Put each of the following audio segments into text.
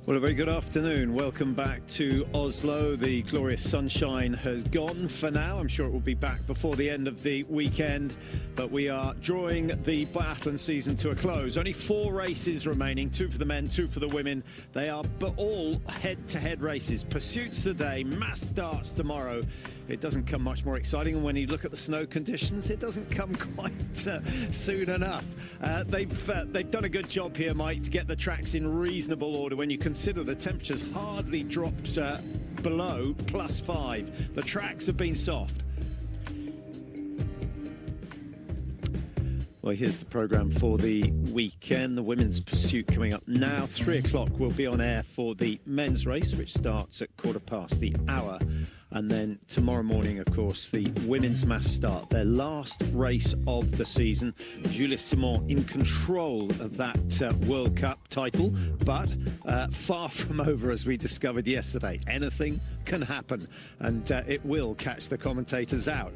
Well, a very good afternoon. Welcome back to Oslo. The glorious sunshine has gone for now. I'm sure it will be back before the end of the weekend, but we are drawing the biathlon season to a close. Only 4 races remaining, 2 for the men, 2 for the women. They are all head-to-head races. Pursuits today, mass starts tomorrow. It doesn't come much more exciting, and when you look at the snow conditions, it doesn't come quite soon enough. They've done a good job here, Mike, to get the tracks in reasonable order when you consider the temperatures hardly dropped below +5. The tracks have been soft. Well, here's the programme for the weekend. The women's pursuit coming up now. 3 o'clock we'll be on air for the men's race, which starts at 1/4 the hour. And then tomorrow morning, of course, the women's mass start, their last race of the season. Julie Simon in control of that World Cup title, but far from over, as we discovered yesterday. Anything can happen, and it will catch the commentators out.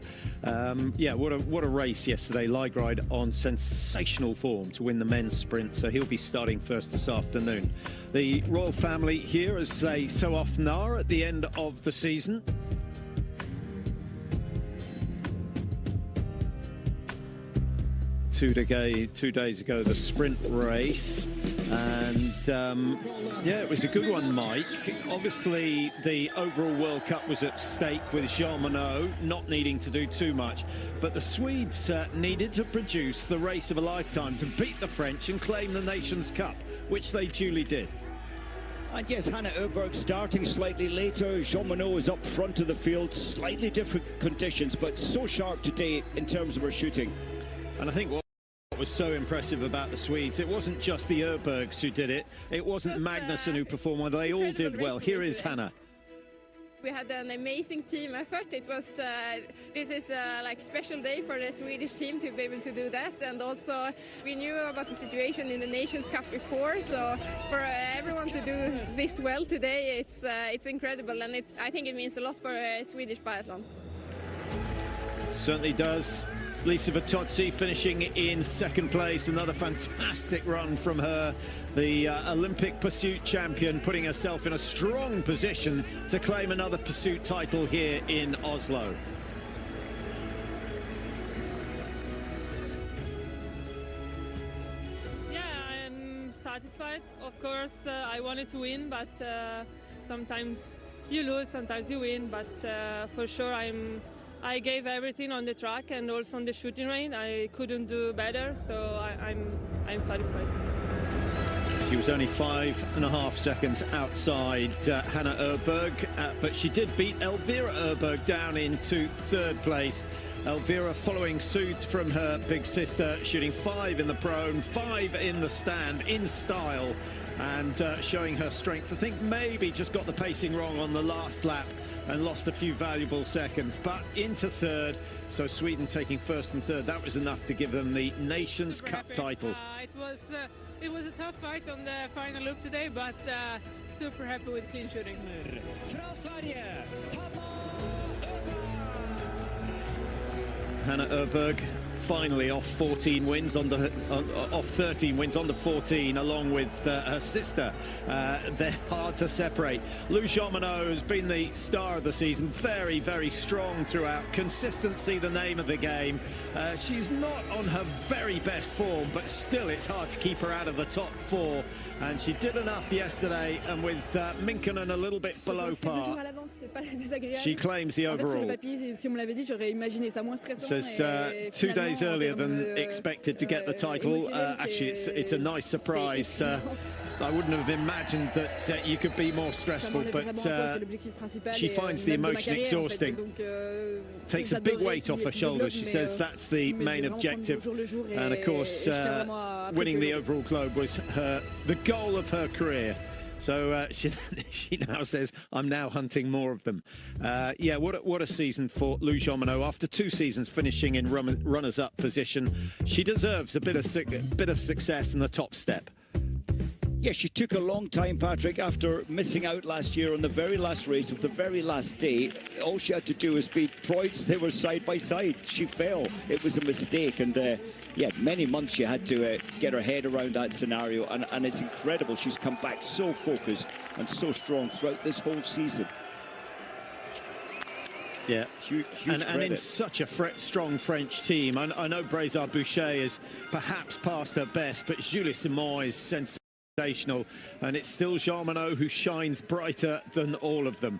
Yeah, what a race yesterday. Lygride on sensational form to win the men's sprint, so he'll be starting first this afternoon. The royal family here, as they so often are at the end of the season. Two days ago, the sprint race, and yeah, it was a good one, Mike. Obviously, the overall World Cup was at stake with Jean Monod not needing to do too much, but the Swedes needed to produce the race of a lifetime to beat the French and claim the Nations Cup, which they duly did. And yes, Hanna Oeberg starting slightly later. Jean Monod is up front of the field, slightly different conditions, but so sharp today in terms of her shooting. And I think what was so impressive about the Swedes, it wasn't just the Oebergs who did it. It wasn't Magnusson who performed well. They all did well. Here is Hanna. We had an amazing team effort. It was this is like special day for the Swedish team to be able to do that, and also we knew about the situation in the Nations Cup before, so for everyone to do this well today, it's incredible, and I think it means a lot for Swedish biathlon. Certainly does. Lisa Vitozzi finishing in 2nd place. Another fantastic run from her. The Olympic pursuit champion putting herself in a strong position to claim another pursuit title here in Oslo. Yeah, I'm satisfied. Of course, I wanted to win, but sometimes you lose, sometimes you win. But for sure, I gave everything on the track and also on the shooting range. I couldn't do better, so I'm satisfied. She was only 5.5 seconds outside Hanna Oeberg, but she did beat Elvira Oeberg down into 3rd place. Elvira following suit from her big sister, shooting 5 in the prone, 5 in the stand, in style, and showing her strength. I think maybe just got the pacing wrong on the last lap and lost a few valuable seconds, but into 3rd. So Sweden taking 1st and 3rd. That was enough to give them the Nations Cup title. It was a tough fight on the final loop today, but super happy with clean shooting. Hanna Oeberg finally off 14 wins off 13 wins on the 14, along with her sister. They're hard to separate. Jean Monod has been the star of the season, very, very strong throughout. Consistency, the name of the game. She's not on her very best form, but still it's hard to keep her out of the top 4. And she did enough yesterday, and with Minkonen a little bit below par, she claims the overall. Says 2 days earlier than expected to get the title. Actually, it's a nice surprise. I wouldn't have imagined that you could be more stressful, but she finds the emotion exhausting. Takes a big weight off her shoulders. She says that's the main objective, and of course winning the overall globe was the goal of her career. So she now says, I'm now hunting more of them. Yeah, what a season for Jean Monod. After 2 seasons finishing in runners-up position, she deserves a bit of success in the top step. Yeah, she took a long time, Patrick, after missing out last year on the very last race of the very last day. All she had to do was beat points. They were side by side. She fell. It was a mistake, and yeah, many months she had to get her head around that scenario, and it's incredible. She's come back so focused and so strong throughout this whole season. Yeah, huge and in such a strong French team. I know Brézard Boucher is perhaps past her best, but Julie Simon is sensational, and it's still Jean Monod who shines brighter than all of them.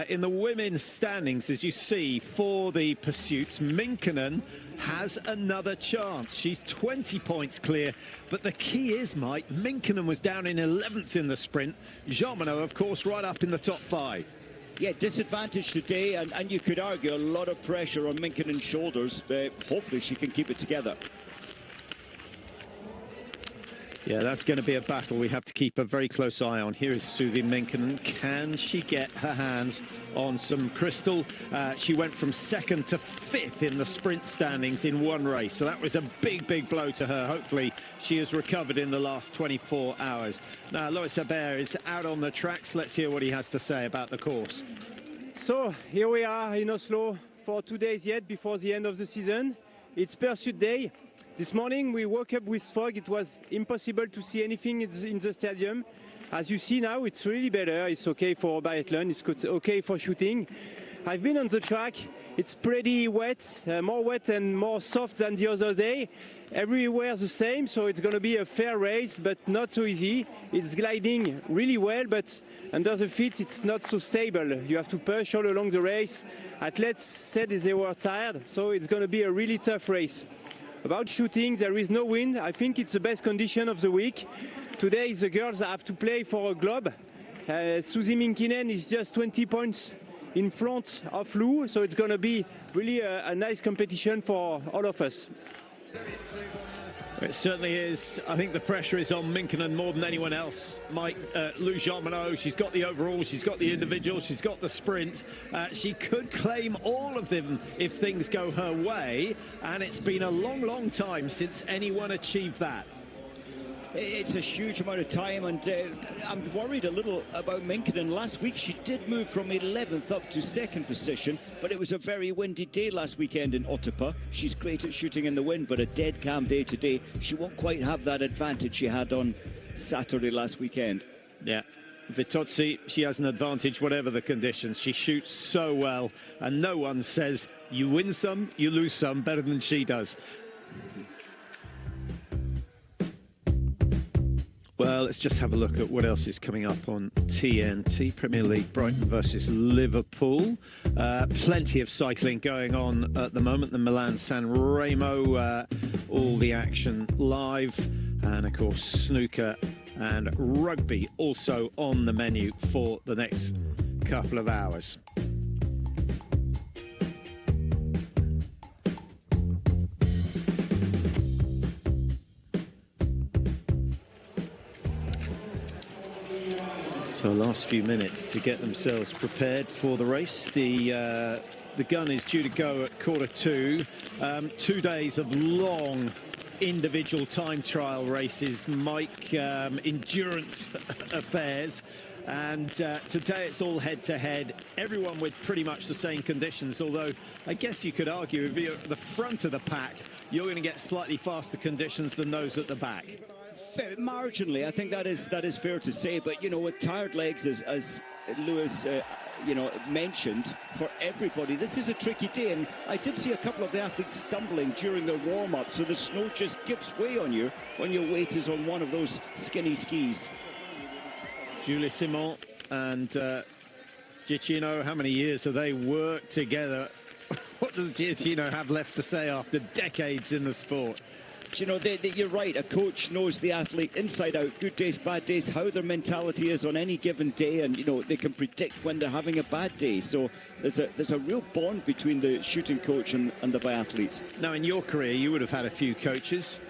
In the women's standings, as you see, for the pursuits, Minkkinen has another chance. She's 20 points clear, but the key is, Mike, Minkkinen was down in 11th in the sprint. Jean Monod, of course, right up in the top 5. Yeah, disadvantage today, and you could argue a lot of pressure on Minkkinen's shoulders. Hopefully she can keep it together. Yeah, that's going to be a battle we have to keep a very close eye on. Here is Suvi Minkkinen. Can she get her hands on some crystal? She went from 2nd to 5th in the sprint standings in one race, so that was a big blow to her. Hopefully she has recovered in the last 24 hours. Now, Loïs Hebert is out on the tracks. Let's hear what he has to say about the course. So here we are in Oslo for 2 days yet before the end of the season. It's pursuit day. This morning we woke up with fog. It was impossible to see anything in the stadium. As you see now, it's really better. It's okay for biathlon, it's okay for shooting. I've been on the track. It's pretty wet, more wet and more soft than the other day. Everywhere the same, so it's going to be a fair race, but not so easy. It's gliding really well, but under the feet it's not so stable. You have to push all along the race. Athletes said they were tired, so it's going to be a really tough race. About shooting, there is no wind. I think it's the best condition of the week. Today the girls have to play for a globe. Suzy Minkkinen is just 20 points in front of Lou, so it's going to be really a nice competition for all of us. It certainly is. I think the pressure is on Minkkinen more than anyone else. Mike, Lou Jean Monod, she's got the overall, she's got the individual, she's got the sprint. She could claim all of them if things go her way, and it's been a long time since anyone achieved that. It's a huge amount of time, and I'm worried a little about Minkkinen. Last week she did move from 11th up to 2nd position, but it was a very windy day last weekend in Ottopa. She's great at shooting in the wind, but a dead calm day today. She won't quite have that advantage she had on Saturday last weekend. Yeah. Vitozzi, she has an advantage whatever the conditions. She shoots so well, and no one says you win some, you lose some better than she does. Well, let's just have a look at what else is coming up on TNT. Premier League, Brighton versus Liverpool. Plenty of cycling going on at the moment. The Milan-San Remo, all the action live. And, of course, snooker and rugby also on the menu for the next couple of hours. So last few minutes to get themselves prepared for the race. The gun is due to go at 2:45. 2 days of long individual time trial races, Mike, endurance affairs. And today it's all head-to-head, everyone with pretty much the same conditions, although I guess you could argue if you're at the front of the pack, you're going to get slightly faster conditions than those at the back. Marginally, I think that is fair to say, but you know, with tired legs, as Lewis mentioned, for everybody this is a tricky day, and I did see a couple of the athletes stumbling during their warm-up, so the snow just gives way on you when your weight is on one of those skinny skis. Julie Simon and Giacchino, how many years have they worked together? What does Giacchino have left to say after decades in the sport? You know, you're right. A coach knows the athlete inside out, good days, bad days, how their mentality is on any given day, and you know they can predict when they're having a bad day. So there's a real bond between the shooting coach and the biathletes. Now, in your career, you would have had a few coaches.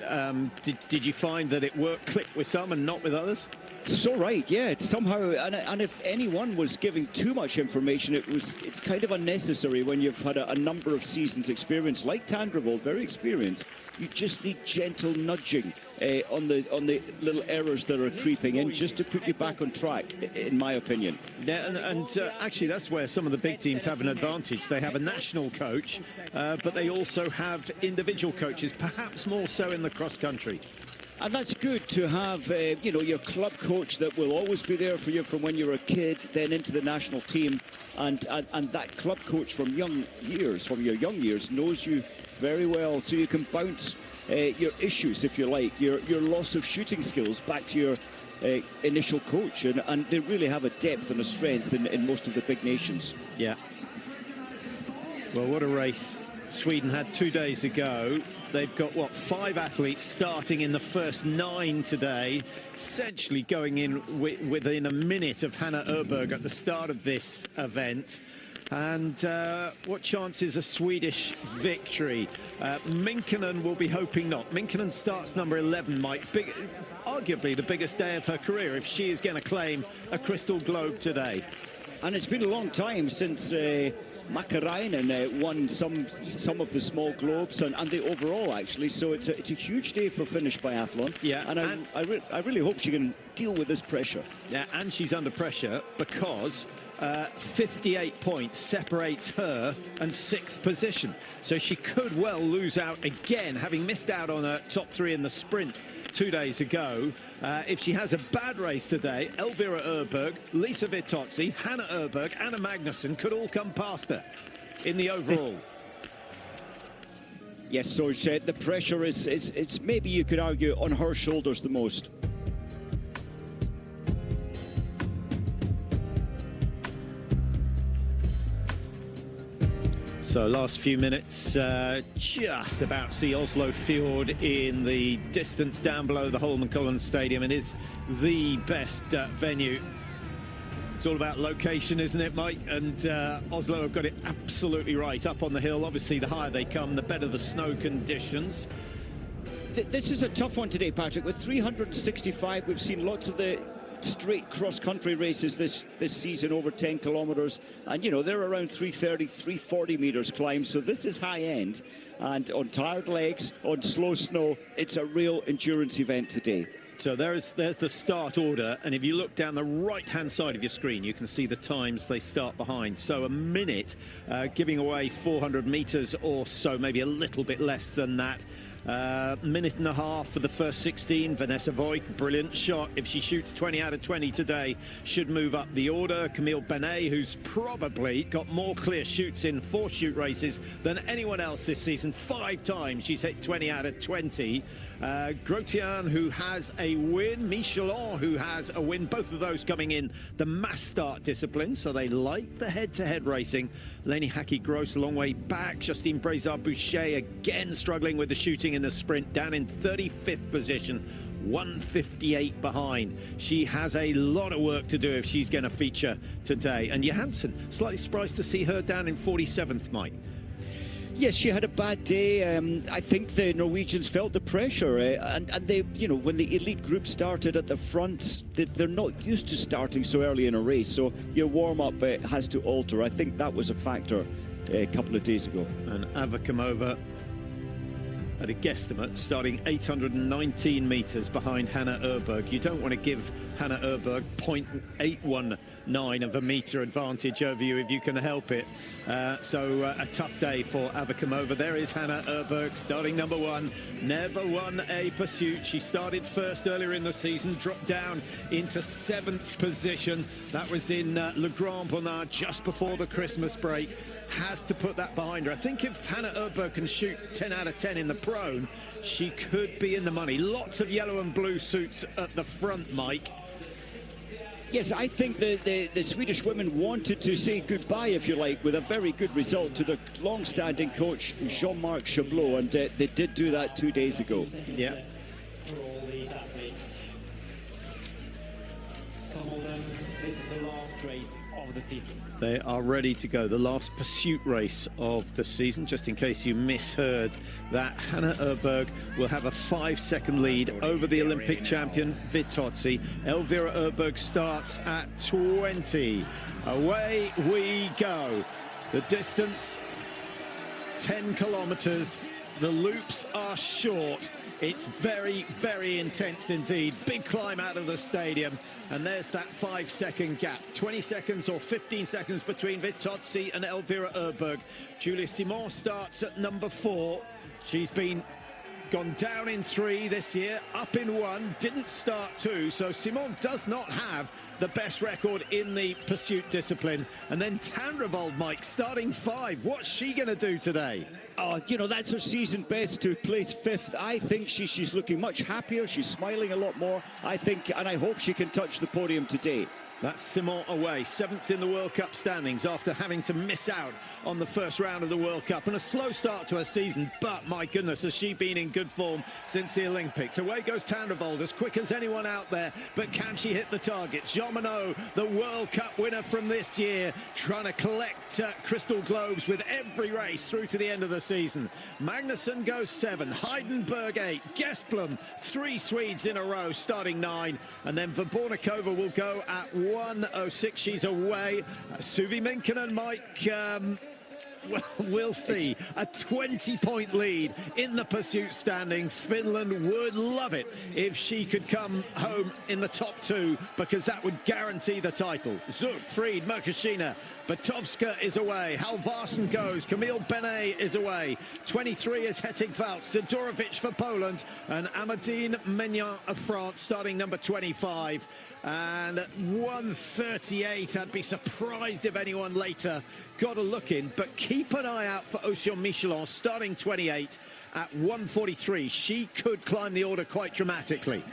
Did you find that it clicked with some and not with others? So right, yeah. Somehow, and if anyone was giving too much information, it's kind of unnecessary when you've had a number of seasons experience, like Tandrevold, very experienced. You just need gentle nudging on the little errors that are creeping in, just to put you back on track, in my opinion. Yeah, and actually that's where some of the big teams have an advantage. They have a national coach, but they also have individual coaches, perhaps more so in the cross-country. And that's good to have, you know, your club coach that will always be there for you from when you were a kid, then into the national team, and that club coach from your young years, knows you very well, so you can bounce your issues, if you like, your loss of shooting skills back to your initial coach, and they really have a depth and a strength in most of the big nations. Yeah. Well, what a race Sweden had 2 days ago. They've got, what, 5 athletes starting in the first 9 today, essentially going in within a minute of Hanna Oeberg at the start of this event. And what chance is a Swedish victory? Minkkinen will be hoping not. Minkkinen starts number 11, Mike. Arguably the biggest day of her career if she is going to claim a crystal globe today. And it's been a long time since Mäkäräinen won some of the small globes and the overall, actually. So it's a huge day for Finnish biathlon. Yeah, and I really hope she can deal with this pressure. Yeah, and she's under pressure because 58 points separates her and 6th position. So she could well lose out again, having missed out on her top 3 in the sprint 2 days ago. If she has a bad race today, Elvira Oeberg, Lisa Vitozzi, Hanna Oeberg, Anna Magnusson could all come past her in the overall. Yes, so the pressure it's maybe you could argue on her shoulders the most. So last few minutes, just about see Oslo Fjord in the distance down below the Holmenkollen Stadium. It is the best venue. It's all about location, isn't it, Mike? And Oslo have got it absolutely right up on the hill. Obviously, the higher they come, the better the snow conditions. This is a tough one today, Patrick. With 365, we've seen lots of the straight cross-country races this season over 10 kilometers, and you know they're around 330, 340 meters climb, so this is high end, and on tired legs, on slow snow, it's a real endurance event today. So there's the start order, and if you look down the right-hand side of your screen, you can see the times they start behind. So a minute, giving away 400 meters or so, maybe a little bit less than that. Minute and a half for the first 16. Vanessa Voigt, brilliant shot. If she shoots 20 out of 20 today, should move up the order. Camille Benet, who's probably got more clear shoots in 4 shoot races than anyone else this season. 5 times she's hit 20 out of 20. Grotian, who has a win. Michelin, who has a win. Both of those coming in the mass start discipline, so they like the head-to-head racing. Leni Haki-Gross a long way back. Justine Brézard-Boucher again struggling with the shooting in the sprint, down in 35th position, 158 behind. She has a lot of work to do if she's going to feature today. And Johansson, slightly surprised to see her down in 47th, Mike. Yes, she had a bad day. I think the Norwegians felt the pressure, and they, you know, when the elite group started at the front, they're not used to starting so early in a race. So your warm-up has to alter. I think that was a factor a couple of days ago. And Avakimova, at a guesstimate, starting 819 meters behind Hanna Oeberg. You don't want to give Hanna Oeberg 0.819 of a meter advantage over you if you can help it. So a tough day for Avakimova. There is Hanna Oeberg, starting number 1. Never won a pursuit. She started first earlier in the season, dropped down into 7th position. That was in Le Grand Bonnard just before the Christmas break. Has to put that behind her. I think if Hanna Oeberg can shoot 10 out of 10 in the prone, she could be in the money. Lots of yellow and blue suits at the front, Mike. Yes, I think the Swedish women wanted to say goodbye, if you like, with a very good result to the long-standing coach Jean-Marc Chablot, and they did do that 2 days ago. Yeah. For all these athletes, some of them, this is the last race of the season. They are ready to go. The last pursuit race of the season. Just in case you misheard that, Hanna Oeberg will have a 5-second lead over the Olympic champion Vitozzi. Elvira Oeberg starts at 20. Away we go. The distance, 10 kilometers. The loops are short. It's very, very intense indeed. Big climb out of the stadium. And there's that 5-second gap. 20 seconds or 15 seconds between Victories and Elvira Oeberg. Julia Simon starts at number 4. She's gone down in 3 this year, up in 1, didn't start 2. So Simon does not have the best record in the pursuit discipline. And then Tandrevold, Mike, starting 5. What's she going to do today? Oh, you know, that's her season best to place 5th. I think she's looking much happier. She's smiling a lot more. I think, and I hope she can touch the podium today. That's Simon away, 7th in the World Cup standings after having to miss out on the first round of the World Cup and a slow start to her season. But my goodness, has she been in good form since the Olympics. Away goes Tandrevold, as quick as anyone out there, but can she hit the targets? Jean Monod, the World Cup winner from this year, trying to collect crystal globes with every race through to the end of the season. Magnusson goes 7, Heidenberg 8, Gesblom 3 Swedes in a row starting 9, and then Verbornikova will go at 1:06. She's away. Suvi Minkkinen, Mike, well, we'll see. A 20-point lead in the pursuit standings. Finland would love it if she could come home in the top 2, because that would guarantee the title. Zug, Fried, Merkashina, Batovska is away. Halvarsen goes. Camille Benet is away. 23 is Hettig Valtz. Sidorovic for Poland. And Amadine Meignan of France starting number 25. And at 1:38, I'd be surprised if anyone later got a look in. But keep an eye out for Ocean Michelon starting 28 at 1:43. She could climb the order quite dramatically.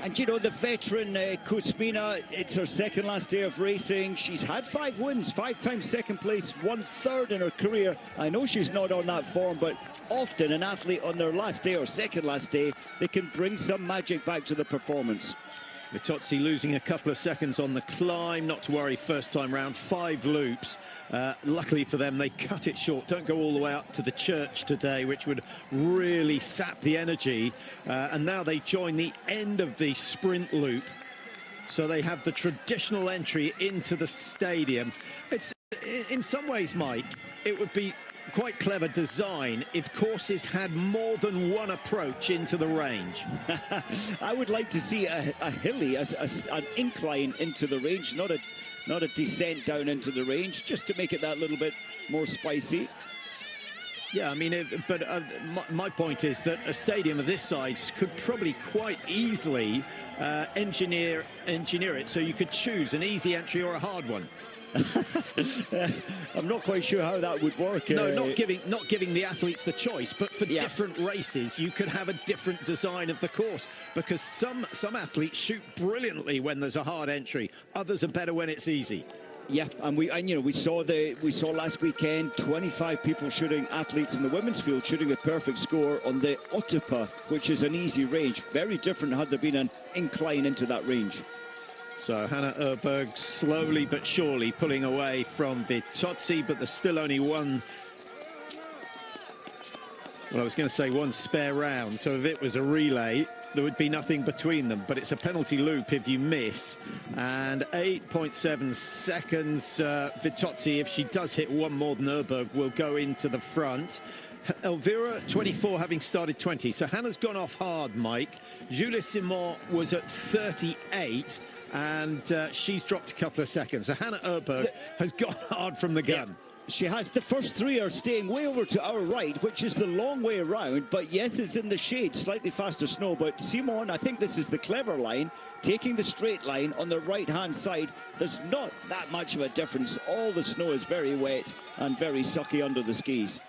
And you know, the veteran Kuzmina, it's her second last day of racing. She's had 5 wins, 5 times second place, 1/3 in her career. I know she's not on that form, but often an athlete on their last day or second last day, they can bring some magic back to the performance. Vitozzi losing a couple of seconds on the climb, not to worry, first time round, 5 loops. Luckily for them, they cut it short. Don't go all the way up to the church today, which would really sap the energy. And now they join the end of the sprint loop. So they have the traditional entry into the stadium. It's, in some ways, Mike, it would be quite clever design if courses had more than one approach into the range. I would like to see a hilly, an incline into the range, not a descent down into the range, just to make it that little bit more spicy. Yeah, I mean, my point is that a stadium of this size could probably quite easily engineer it so you could choose an easy entry or a hard one. I'm not quite sure how that would work. No, not giving the athletes the choice, but for different races, you could have a different design of the course, because some athletes shoot brilliantly when there's a hard entry. Others are better when it's easy. Yeah, and you know, we saw last weekend 25 people shooting, athletes in the women's field shooting a perfect score on the Otapa, which is an easy range. Very different had there been an incline into that range. So Hanna Oeberg slowly but surely pulling away from Vitozzi, but there's still only one, well, I was going to say one spare round. So if it was a relay, there would be nothing between them, but it's a penalty loop if you miss. And 8.7 seconds, Vitozzi, if she does hit one more than Oeberg, will go into the front. Elvira, 24, having started 20. So Hannah's gone off hard, Mike. Julia Simon was at 38. And she's dropped a couple of seconds. So Hanna Oeberg has gone hard from the gun. Yeah, she has. The first 3 are staying way over to our right, which is the long way around. But yes, it's in the shade, slightly faster snow. But Simon, I think this is the clever line, taking the straight line on the right-hand side. There's not that much of a difference. All the snow is very wet and very sucky under the skis.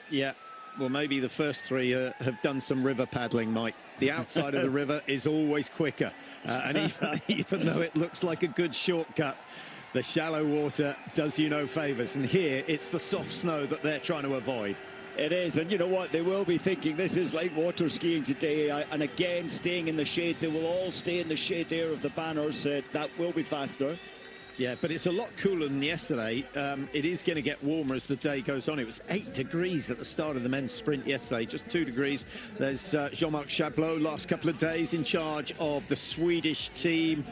Yeah, well, maybe the first 3 have done some river paddling, Mike. The outside of the river is always quicker. And even though it looks like a good shortcut, the shallow water does you no favours. And here, it's the soft snow that they're trying to avoid. It is, and you know what? They will be thinking this is like water skiing today. And again, staying in the shade. They will all stay in the shade there of the banners. That will be faster. Yeah, but it's a lot cooler than yesterday. It is going to get warmer as the day goes on. It was 8 degrees at the start of the men's sprint yesterday, just 2 degrees. There's Jean-Marc Chablot, last couple of days, in charge of the Swedish team.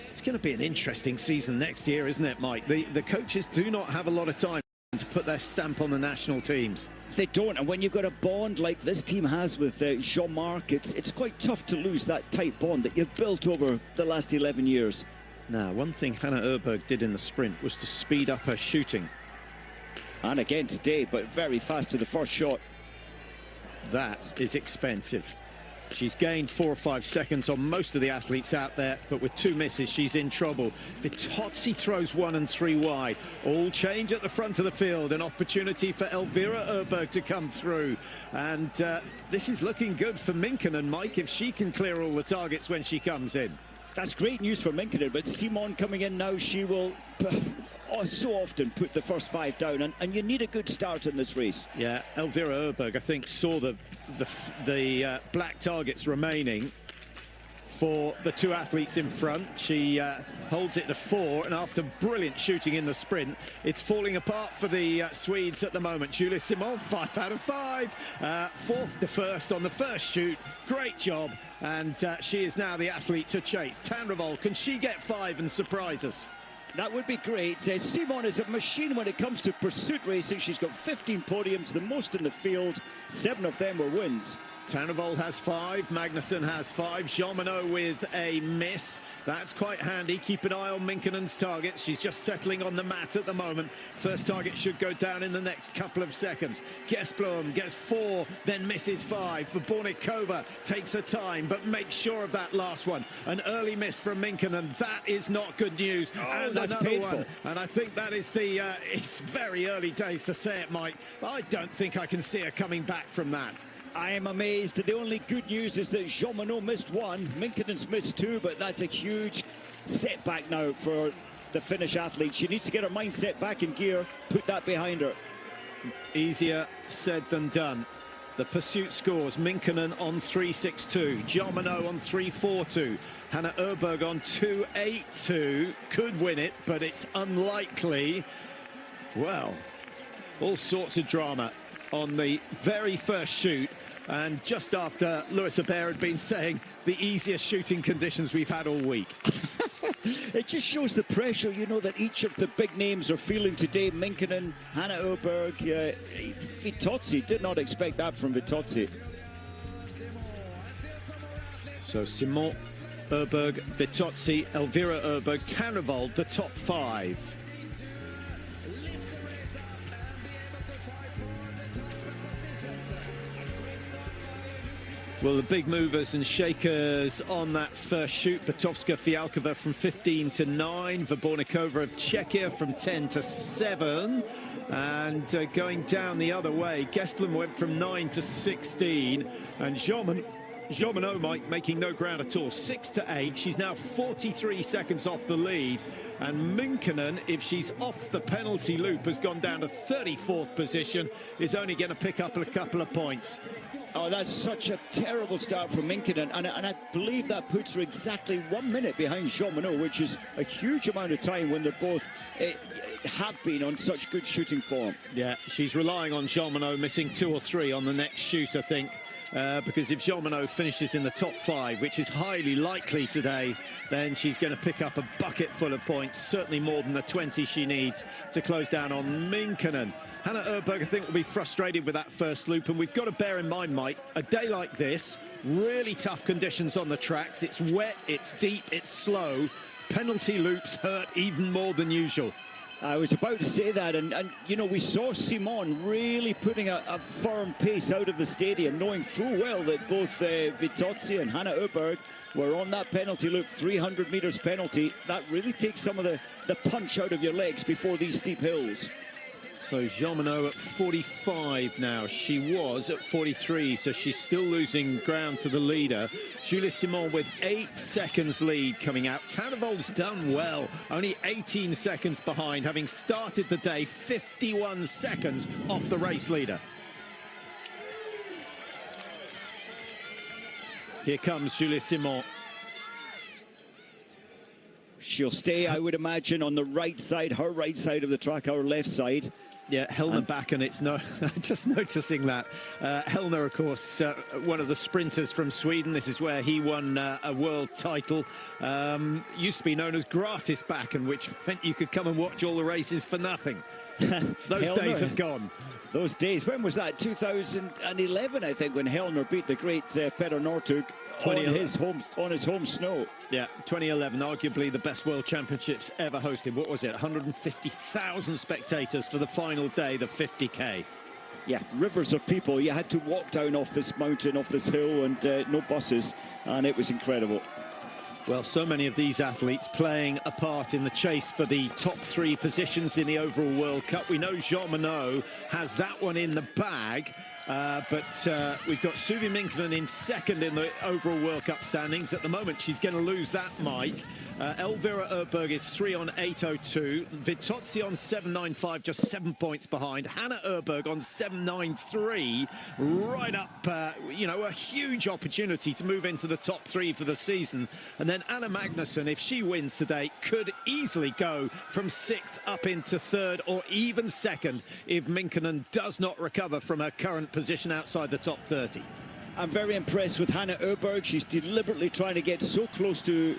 It's going to be an interesting season next year, isn't it, Mike? The coaches do not have a lot of time to put their stamp on the national teams. They don't, and when you've got a bond like this team has with Jean-Marc, it's quite tough to lose that tight bond that you've built over the last 11 years. Now, one thing Hanna Oeberg did in the sprint was to speed up her shooting. And again today, but very fast to the first shot. That is expensive. She's gained 4 or 5 seconds on most of the athletes out there, but with 2 misses, she's in trouble. Vitozzi throws 1 and 3 wide. All change at the front of the field. An opportunity for Elvira Oeberg to come through. And this is looking good for Minkkinen, Mike, if she can clear all the targets when she comes in. That's great news for Minkkinen, but Simon coming in now, she will so often put the first 5 down, and you need a good start in this race. Yeah, Elvira Oeberg, I think, saw the black targets remaining for the 2 athletes in front. She holds it to 4, and after brilliant shooting in the sprint, it's falling apart for the Swedes at the moment. Julia Simon, 5 out of 5, 4th to 1st on the first shoot. Great job, and she is now the athlete to chase. Tanrevol, can she get 5 and surprise us? That would be great. Simon is a machine when it comes to pursuit racing. She's got 15 podiums, the most in the field. 7 of them were wins. Tanrevol has 5, Magnusson has 5, Jean-Monod with a miss. That's quite handy. Keep an eye on Minkkinen's targets. She's just settling on the mat at the moment. First target should go down in the next couple of seconds. Gesblom gets 4, then misses 5. Verbornikova takes her time, but makes sure of that last one. An early miss from Minkkinen. That is not good news. Oh, and that's another painful. one. And I think that is the... it's very early days to say it, Mike. I don't think I can see her coming back from that. I am amazed. The only good news is that Jean-Monod missed 1, Minkkinen's missed 2, but that's a huge setback now for the Finnish athlete. She needs to get her mindset back in gear, put that behind her. Easier said than done. The pursuit scores: Minkkinen on 3.62, Jean-Monod on 3.42, Hanna Oeberg on 2.82. Could win it, but it's unlikely. Well, all sorts of drama on the very first shoot, and just after Lewis Aubert had been saying the easiest shooting conditions we've had all week. It just shows the pressure, you know, that each of the big names are feeling today. Minkkinen, Hanna Oeberg, Vitozzi. Did not expect that from Vitozzi. So Simon, Oeberg, Vitozzi, Elvira Oeberg, Tanrevol, the top 5. Well, the big movers and shakers on that first shoot: Batovska-Fialkova from 15 to 9, Verbornikova of Czechia from 10 to 7, and going down the other way, Gesblom went from 9 to 16, and Jean-Monod, Mike, making no ground at all, 6 to 8. She's now 43 seconds off the lead, and Minkkinen, if she's off the penalty loop, has gone down to 34th position, is only going to pick up a couple of points. Oh, that's such a terrible start for Minkkinen, and I believe that puts her exactly 1 minute behind Jean-Monod, which is a huge amount of time when they're both have been on such good shooting form. Yeah, she's relying on Jean-Monod missing 2 or 3 on the next shoot, I think. Because if Jean-Monod finishes in the top 5, which is highly likely today, then she's going to pick up a bucket full of points, certainly more than the 20 she needs to close down on Minkkinen. Hanna Oeberg, I think, will be frustrated with that first loop, and we've got to bear in mind, Mike, a day like this, really tough conditions on the tracks. It's wet, it's deep, it's slow. Penalty loops hurt even more than usual. I was about to say that, and you know, we saw Simon really putting a firm pace out of the stadium, knowing full well that both Vitozzi and Hanna Oeberg were on that penalty loop, 300 meters penalty. That really takes some of the punch out of your legs before these steep hills. So Jean-Monod at 45 now. She was at 43, so she's still losing ground to the leader. Julia Simon with 8 seconds lead coming out. Tanrevol's done well, only 18 seconds behind, having started the day 51 seconds off the race leader. Here comes Julia Simon. She'll stay, I would imagine, on the right side, her right side of the track, our left side. Yeah, Hellner back, and it's no, just noticing that. Hellner, of course, one of the sprinters from Sweden. This is where he won a world title. Used to be known as gratis back, and which meant you could come and watch all the races for nothing. Those days have gone. Those days, when was that? 2011, I think, when Helmer beat the great Petter Northug on his home snow. Yeah, 2011, arguably the best World Championships ever hosted. What was it? 150,000 spectators for the final day, the 50K. Yeah, rivers of people. You had to walk down off this mountain, off this hill, and no buses, and it was incredible. Well, so many of these athletes playing a part in the chase for the top 3 positions in the overall World Cup. We know Jean Monod has that one in the bag, but we've got Suvi Minkkinen in second in the overall World Cup standings. At the moment, she's going to lose that, Mike. Elvira Oeberg is 3 on 8:02. Vitozzi on 7.95, just 7 points behind. Hanna Oeberg on 7.93, right up, you know, a huge opportunity to move into the top 3 for the season. And then Anna Magnusson, if she wins today, could easily go from 6th up into 3rd or even 2nd if Minkkinen does not recover from her current position outside the top 30. I'm very impressed with Hanna Oeberg. She's deliberately trying to get so close to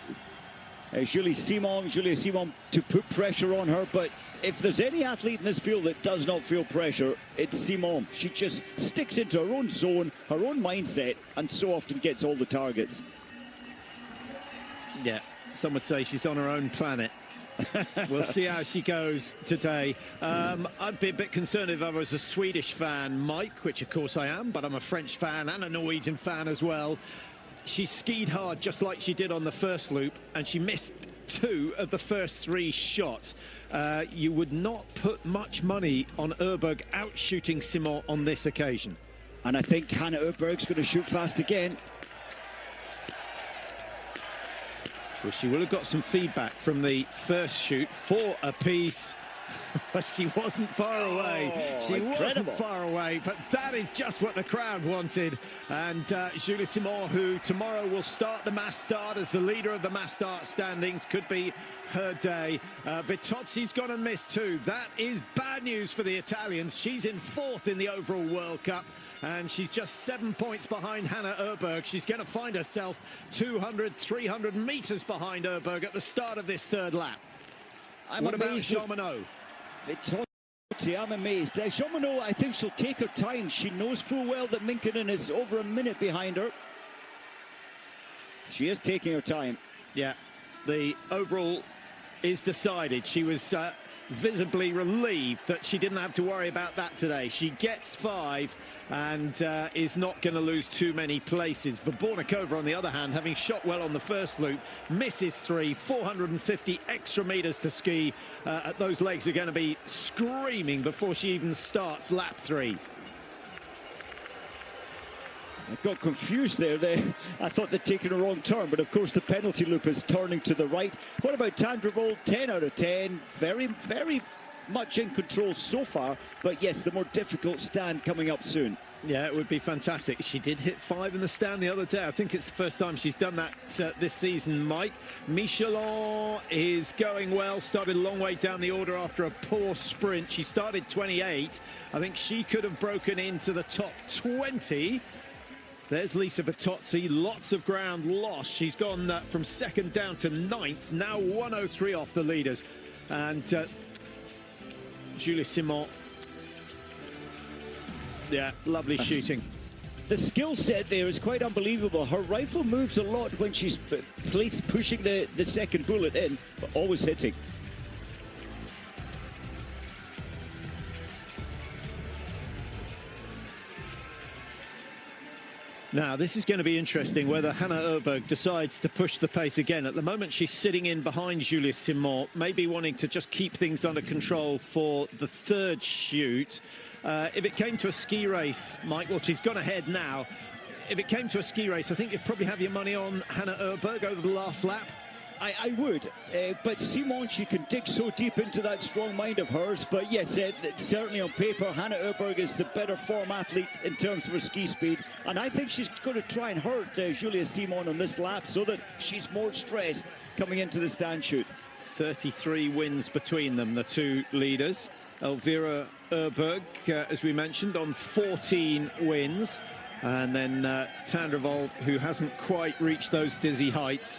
Julie Simon to put pressure on her, but if there's any athlete in this field that does not feel pressure, it's Simon. She just sticks into her own zone, her own mindset, and so often gets all the targets. Yeah, some would say she's on her own planet. We'll see how she goes today. I'd be a bit concerned if I was a Swedish fan, Mike, which of course I am, but I'm a French fan and a Norwegian fan as well. She skied hard just like she did on the first loop, and she missed 2 of the first 3 shots. You would not put much money on Oeberg outshooting Simon on this occasion. And I think Hanna Oeberg's going to shoot fast again. Well, she will have got some feedback from the first shoot, 4 apiece. She wasn't far away. She wasn't far away, but that is just what the crowd wanted. And Julie Simon, who tomorrow will start the mass start as the leader of the mass start standings, could be her day. Vitozzi's gone and missed 2. That is bad news for the Italians. She's in 4th in the overall World Cup, and she's just 7 points behind Hanna Oeberg. She's going to find herself 200, 300 metres behind Oeberg at the start of this 3rd lap. What about Jean Monod? I'm amazed. Jean Monod, I think she'll take her time. She knows full well that Minkkinen is over a minute behind her. She is taking her time. Yeah, the overall is decided. She was visibly relieved that she didn't have to worry about that today. She gets 5 and is not going to lose too many places. Vabornikova, on the other hand, having shot well on the first loop, misses 3, 450 extra meters to ski. Those legs are going to be screaming before she even starts lap 3. I got confused there. I thought they'd taken a wrong turn, but of course the penalty loop is turning to the right. What about Tandrevold? 10 out of 10. Very, very much in control so far, but yes, the more difficult stand coming up soon. Yeah, it would be fantastic. She did hit 5 in the stand the other day. I think it's the first time she's done that this season, Mike. Michelin is going well, started a long way down the order after a poor sprint. She started 28. I think she could have broken into the top 20. There's Lisa Vitozzi, lots of ground lost. She's gone from 2nd down to 9th, now 103 off the leaders. And Julie Simon, yeah, lovely shooting. The skill set there is quite unbelievable. Her rifle moves a lot when she's pushing the second bullet in, but always hitting. Now, this is going to be interesting whether Hanna Oeberg decides to push the pace again. At the moment, she's sitting in behind Julie Simon, maybe wanting to just keep things under control for the 3rd shoot. If it came to a ski race, Mike, well, she's gone ahead now. If it came to a ski race, I think you'd probably have your money on Hanna Oeberg over the last lap. I would, but Simon, she can dig so deep into that strong mind of hers. But yes, certainly on paper, Hanna Oeberg is the better form athlete in terms of her ski speed. And I think she's going to try and hurt Julia Simon on this lap so that she's more stressed coming into the stand shoot. 33 wins between them, the 2 leaders. Elvira Oeberg, as we mentioned, on 14 wins. And then Tandrevold, who hasn't quite reached those dizzy heights,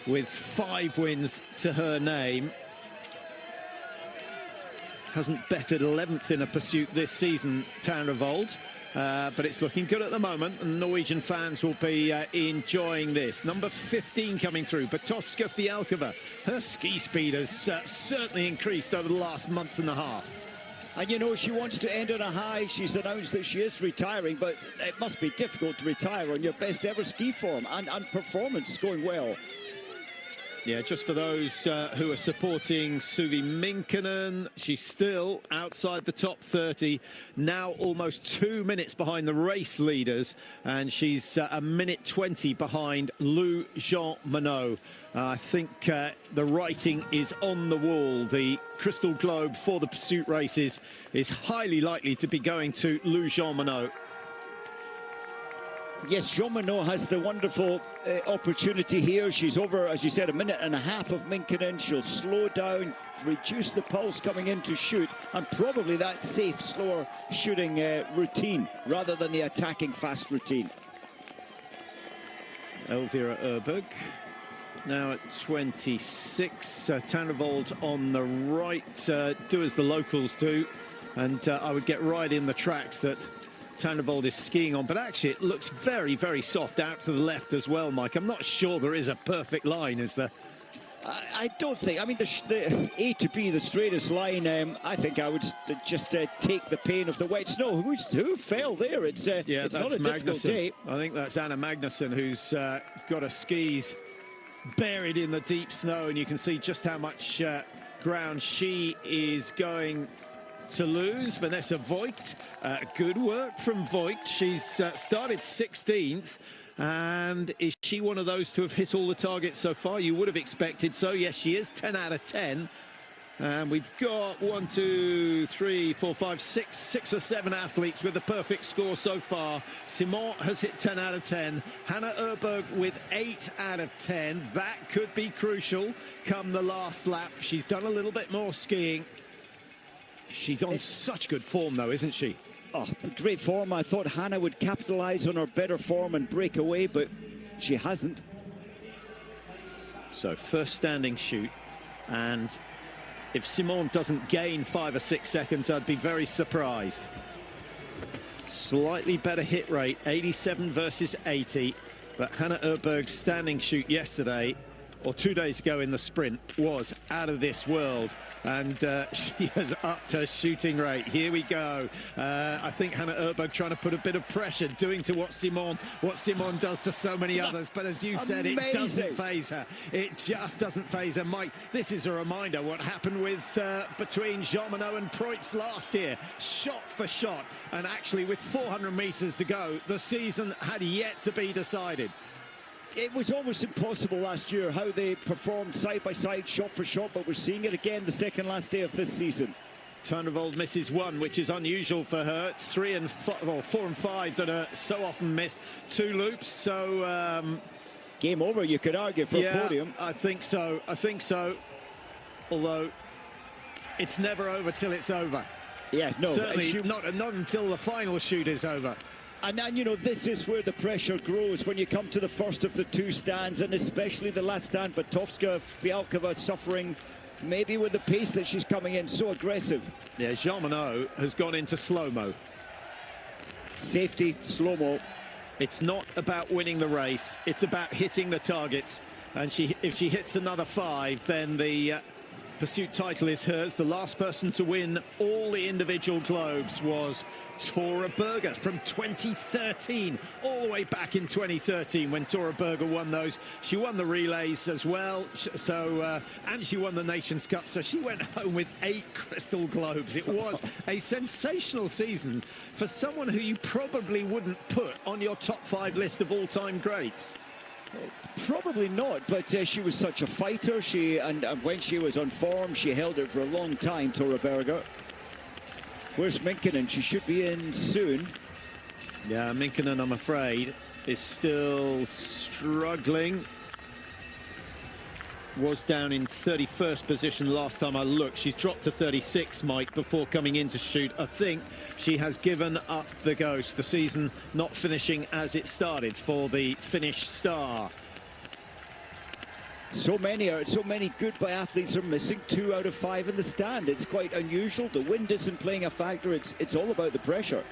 with 5 wins to her name. Hasn't bettered 11th in a pursuit this season, Tanrevold. But it's looking good at the moment, and Norwegian fans will be enjoying this. Number 15 coming through, Batovska Fialkova. Her ski speed has certainly increased over the last month and a half. And you know, she wants to end on a high. She's announced that she is retiring, but it must be difficult to retire on your best ever ski form and performance going well. Yeah, just for those who are supporting Suvi Minkkonen, she's still outside the top 30, now almost 2 minutes behind the race leaders, and she's a minute 20 behind Lou Jean Monod. I think the writing is on the wall. The crystal globe for the pursuit races is highly likely to be going to Lou Jean Monod. Yes, Jean Monod has the wonderful opportunity here. She's over, as you said, a minute and a half of Minkkonen. She'll slow down, reduce the pulse coming in to shoot, and probably that safe, slower shooting routine rather than the attacking fast routine. Elvira Oeberg now at 26. Tanrevold on the right. Do as the locals do, and I would get right in the tracks that Tanrevold is skiing on, but actually it looks very, very soft out to the left as well, Mike. I'm not sure there is a perfect line, is there? I don't think. I mean, the A to B, the straightest line, I think I would just take the pain of the wet snow. Who fell there? It's not a difficult day. I think that's Anna Magnusson, who's got her skis buried in the deep snow, and you can see just how much ground she is going to lose. Vanessa Voigt, good work from Voigt. She's started 16th, and is she one of those to have hit all the targets so far? You would have expected so. Yes, she is 10 out of 10. And we've got 1, 2, 3, 4, 5, 6 or 7 athletes with a perfect score so far. Simon has hit 10 out of 10. Hanna Oeberg with 8 out of 10. That could be crucial come the last lap. She's done a little bit more skiing. She's on such good form, though, isn't she? Oh, great form. I thought Hanna would capitalise on her better form and break away, but she hasn't. So, first standing shoot, and if Simon doesn't gain 5 or 6 seconds, I'd be very surprised. Slightly better hit rate, 87 versus 80, but Hanna Oeberg's standing shoot yesterday, or 2 days ago in the sprint, was out of this world. And she has upped her shooting rate. Here we go. I think Hanna Oeberg trying to put a bit of pressure, doing to what Simon does to so many others. But as you said, it doesn't faze her. It just doesn't faze her. Mike, this is a reminder what happened with between Jean Monod and Preutz last year. Shot for shot. And actually, with 400 meters to go, the season had yet to be decided. It was almost impossible last year how they performed side by side, shot for shot, but we're seeing it again the second last day of this season. Tanrevold misses 1, which is unusual for her. It's 4 and 5 that are so often missed. 2 loops, so game over, you could argue, for a podium. I think so. Although it's never over till it's over. Yeah, no, certainly not until the final shoot is over. And you know, this is where the pressure grows when you come to the first of the 2 stands, and especially the last stand. Batovska Fialkova suffering maybe with the pace that she's coming in, so aggressive. Yeah, Jean Monod has gone into slow-mo. Safety, slow-mo. It's not about winning the race, it's about hitting the targets. And if she hits another 5, then the pursuit title is hers. The last person to win all the individual globes was Tora Berger from 2013, all the way back in 2013 when Tora Berger won those. She won the relays as well, so and she won the Nations Cup, so she went home with 8 crystal globes. It was a sensational season for someone who you probably wouldn't put on your top 5 list of all-time greats. Probably not, but she was such a fighter. And when she was on form, she held it for a long time, Tora Berger. Where's Minkkonen? She should be in soon. Yeah, Minkkonen, I'm afraid, is still struggling. Was down in 31st position last time I looked. She's dropped to 36, Mike, before coming in to shoot. I think she has given up the ghost. The season not finishing as it started for the Finnish star. So many good biathletes are missing 2 out of 5 in the stand. It's quite unusual. The wind isn't playing a factor. It's all about the pressure.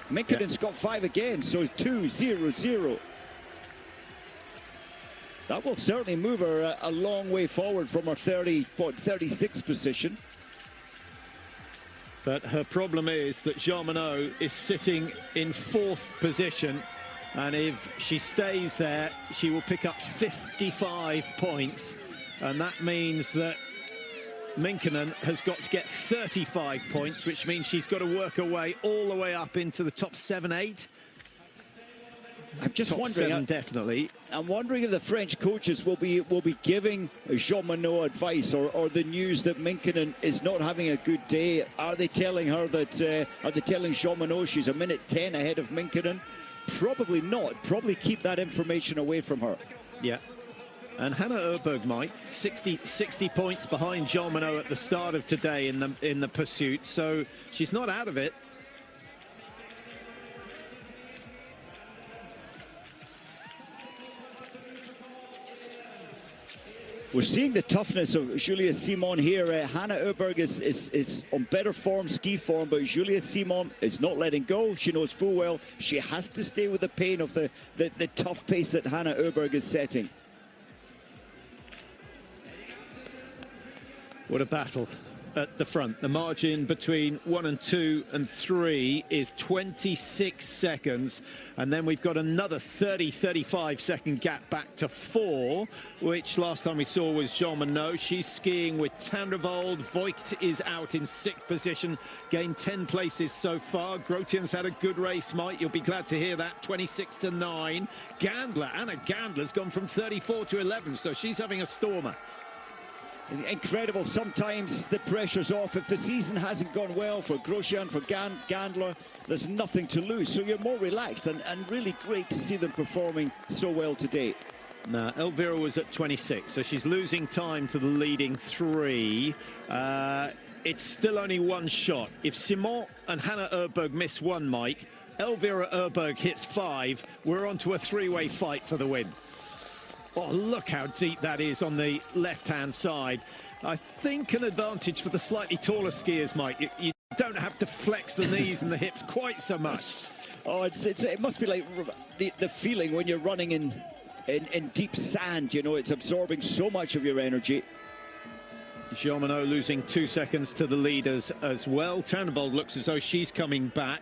Minkinen's got 5 again, so 2-0-0. That will certainly move her a long way forward from her 36th position. But her problem is that Jean Monod is sitting in 4th position, and if she stays there, she will pick up 55 points, and that means that Minkkinen has got to get 35 points, which means she's got to work her way all the way up into the top 7-8. I'm just top wondering, 7 definitely. I'm wondering if the French coaches will be giving Jean Monod advice, or the news that Minkkinen is not having a good day. Are they telling her that? Are they telling Jean Monod she's a minute 10 ahead of Minkkinen? Probably not. Probably keep that information away from her. Yeah. And Hanna Oeberg, Mike, 60 points behind Jean Monod at the start of today in the pursuit, so she's not out of it. We're seeing the toughness of Julia Simon here. Hanna Oeberg is on better form, ski form, but Julia Simon is not letting go. She knows full well she has to stay with the pain of the tough pace that Hanna Oeberg is setting. What a battle at the front. The margin between 1 and 2 and 3 is 26 seconds. And then we've got another 35 second gap back to 4, which last time we saw was Jean Monod. She's skiing with Tandrevold. Voigt is out in 6th position, gained 10 places so far. Grotian's had a good race, Mike. You'll be glad to hear that. 26 to 9. Anna Gandler's gone from 34 to 11, so she's having a stormer. Incredible. Sometimes the pressure's off. If the season hasn't gone well for Grosjean, for Gandler, there's nothing to lose. So you're more relaxed, and really great to see them performing so well today. Now, Elvira was at 26, so she's losing time to the leading 3. It's still only 1 shot. If Simon and Hanna Oeberg miss 1, Mike, Elvira Oeberg hits 5, we're on to a 3-way fight for the win. Oh, look how deep that is on the left-hand side. I think an advantage for the slightly taller skiers, Mike. You don't have to flex the knees and the hips quite so much. Oh, it must be like the feeling when you're running in deep sand. You know, it's absorbing so much of your energy. Jean Monod losing 2 seconds to the leaders as well. Tandrevold looks as though she's coming back.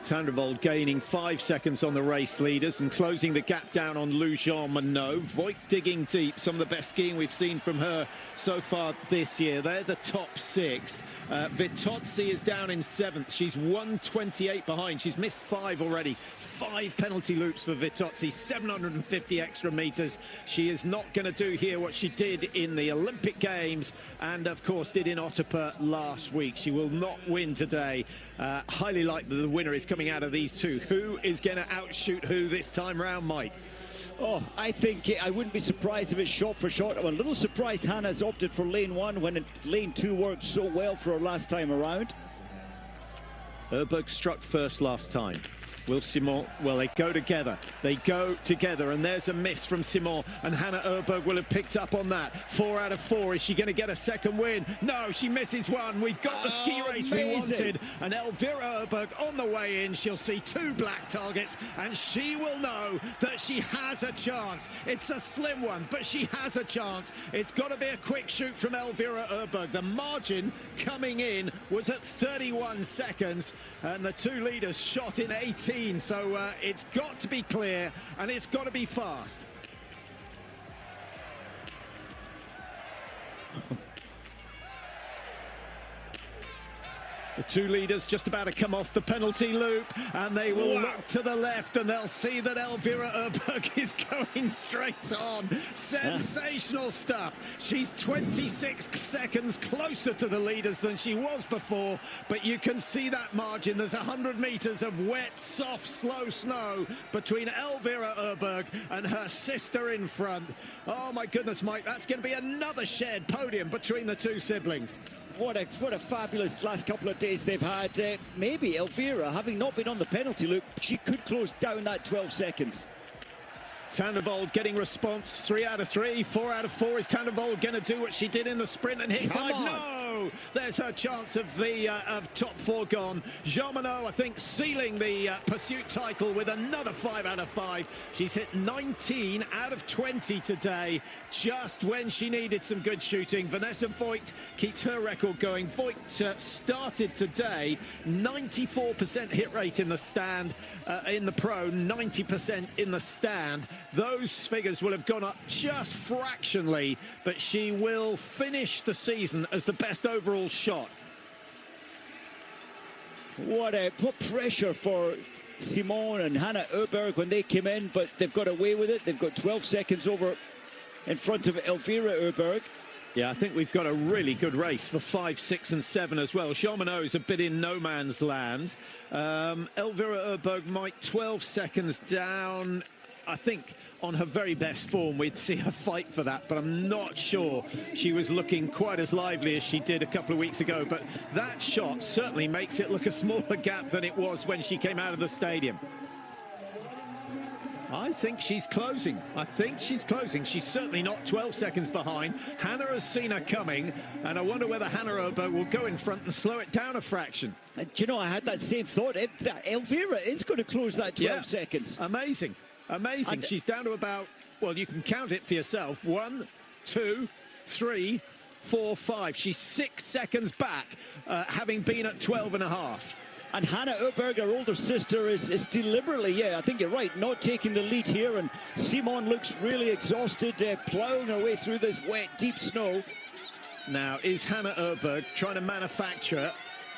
Tandrevold gaining 5 seconds on the race leaders and closing the gap down on Jean Monod. Voigt digging deep, some of the best skiing we've seen from her so far this year. They're the top 6. Vitozzi is down in 7th. She's 128 behind. She's missed 5 already. 5 penalty loops for Vitozzi, 750 extra meters. She is not going to do here what she did in the Olympic Games and, of course, did in Otterpa last week. She will not win today. Highly likely the winner is coming out of these two. Who is going to outshoot who this time round, Mike? Oh, I think I wouldn't be surprised if it's shot for shot. I'm a little surprised Hannah's opted for lane 1 when lane 2 worked so well for her last time around. Oeberg struck first last time. Will Simon, well, they go together, and there's a miss from Simon, and Hanna Oeberg will have picked up on that. 4 out of 4, is she going to get a second win? No, she misses 1. We've got the ski race we wanted, and Elvira Oeberg on the way in. She'll see 2 black targets, and she will know that she has a chance. It's a slim one, but she has a chance. It's got to be a quick shoot from Elvira Oeberg. The margin coming in was at 31 seconds, and the 2 leaders shot in 18. So it's got to be clear and it's got to be fast. The 2 leaders just about to come off the penalty loop, and they will look to the left and they'll see that Elvira Oeberg is going straight on. Sensational stuff. She's 26 seconds closer to the leaders than she was before, but you can see that margin. There's 100 meters of wet, soft, slow snow between Elvira Oeberg and her sister in front. Oh my goodness, Mike, that's going to be another shared podium between the 2 siblings. What a fabulous last couple of days they've had. Maybe Elvira, having not been on the penalty loop, she could close down that 12 seconds. Tandavold getting response, 3 out of 3, 4 out of 4. Is Tandavold going to do what she did in the sprint and hit 5? No! There's her chance of the top 4 gone. Jean-Monod, I think, sealing the pursuit title with another 5 out of 5. She's hit 19 out of 20 today, just when she needed some good shooting. Vanessa Voigt keeps her record going. Voigt started today, 94% hit rate in the stand, in the pro, 90% in the stand. Those figures will have gone up just fractionally, but she will finish the season as the best overall shot. What pressure for Simone and Hanna Oeberg when they came in, but they've got away with it. They've got 12 seconds over in front of Elvira Oeberg. Yeah, I think we've got a really good race for 5, 6 and 7 as well. Jean-Monod is a bit in no man's land. Elvira Oeberg might 12 seconds down. I think on her very best form we'd see her fight for that, but I'm not sure she was looking quite as lively as she did a couple of weeks ago. But that shot certainly makes it look a smaller gap than it was when she came out of the stadium. I think she's closing. I think she's closing. She's certainly not 12 seconds behind. Hanna has seen her coming, and I wonder whether Hanna Oeberg will go in front and slow it down a fraction. Do you know, I had that same thought. Elvira is going to close that 12 seconds. Amazing. Amazing. And she's down to about, well, you can count it for yourself. 1, 2, 3, 4, 5. She's 6 seconds back, having been at 12 and a half. And Hanna Oeberg, her older sister, is deliberately, I think you're right, not taking the lead here. And Simone looks really exhausted, ploughing her way through this wet, deep snow. Now, is Hanna Oeberg trying to manufacture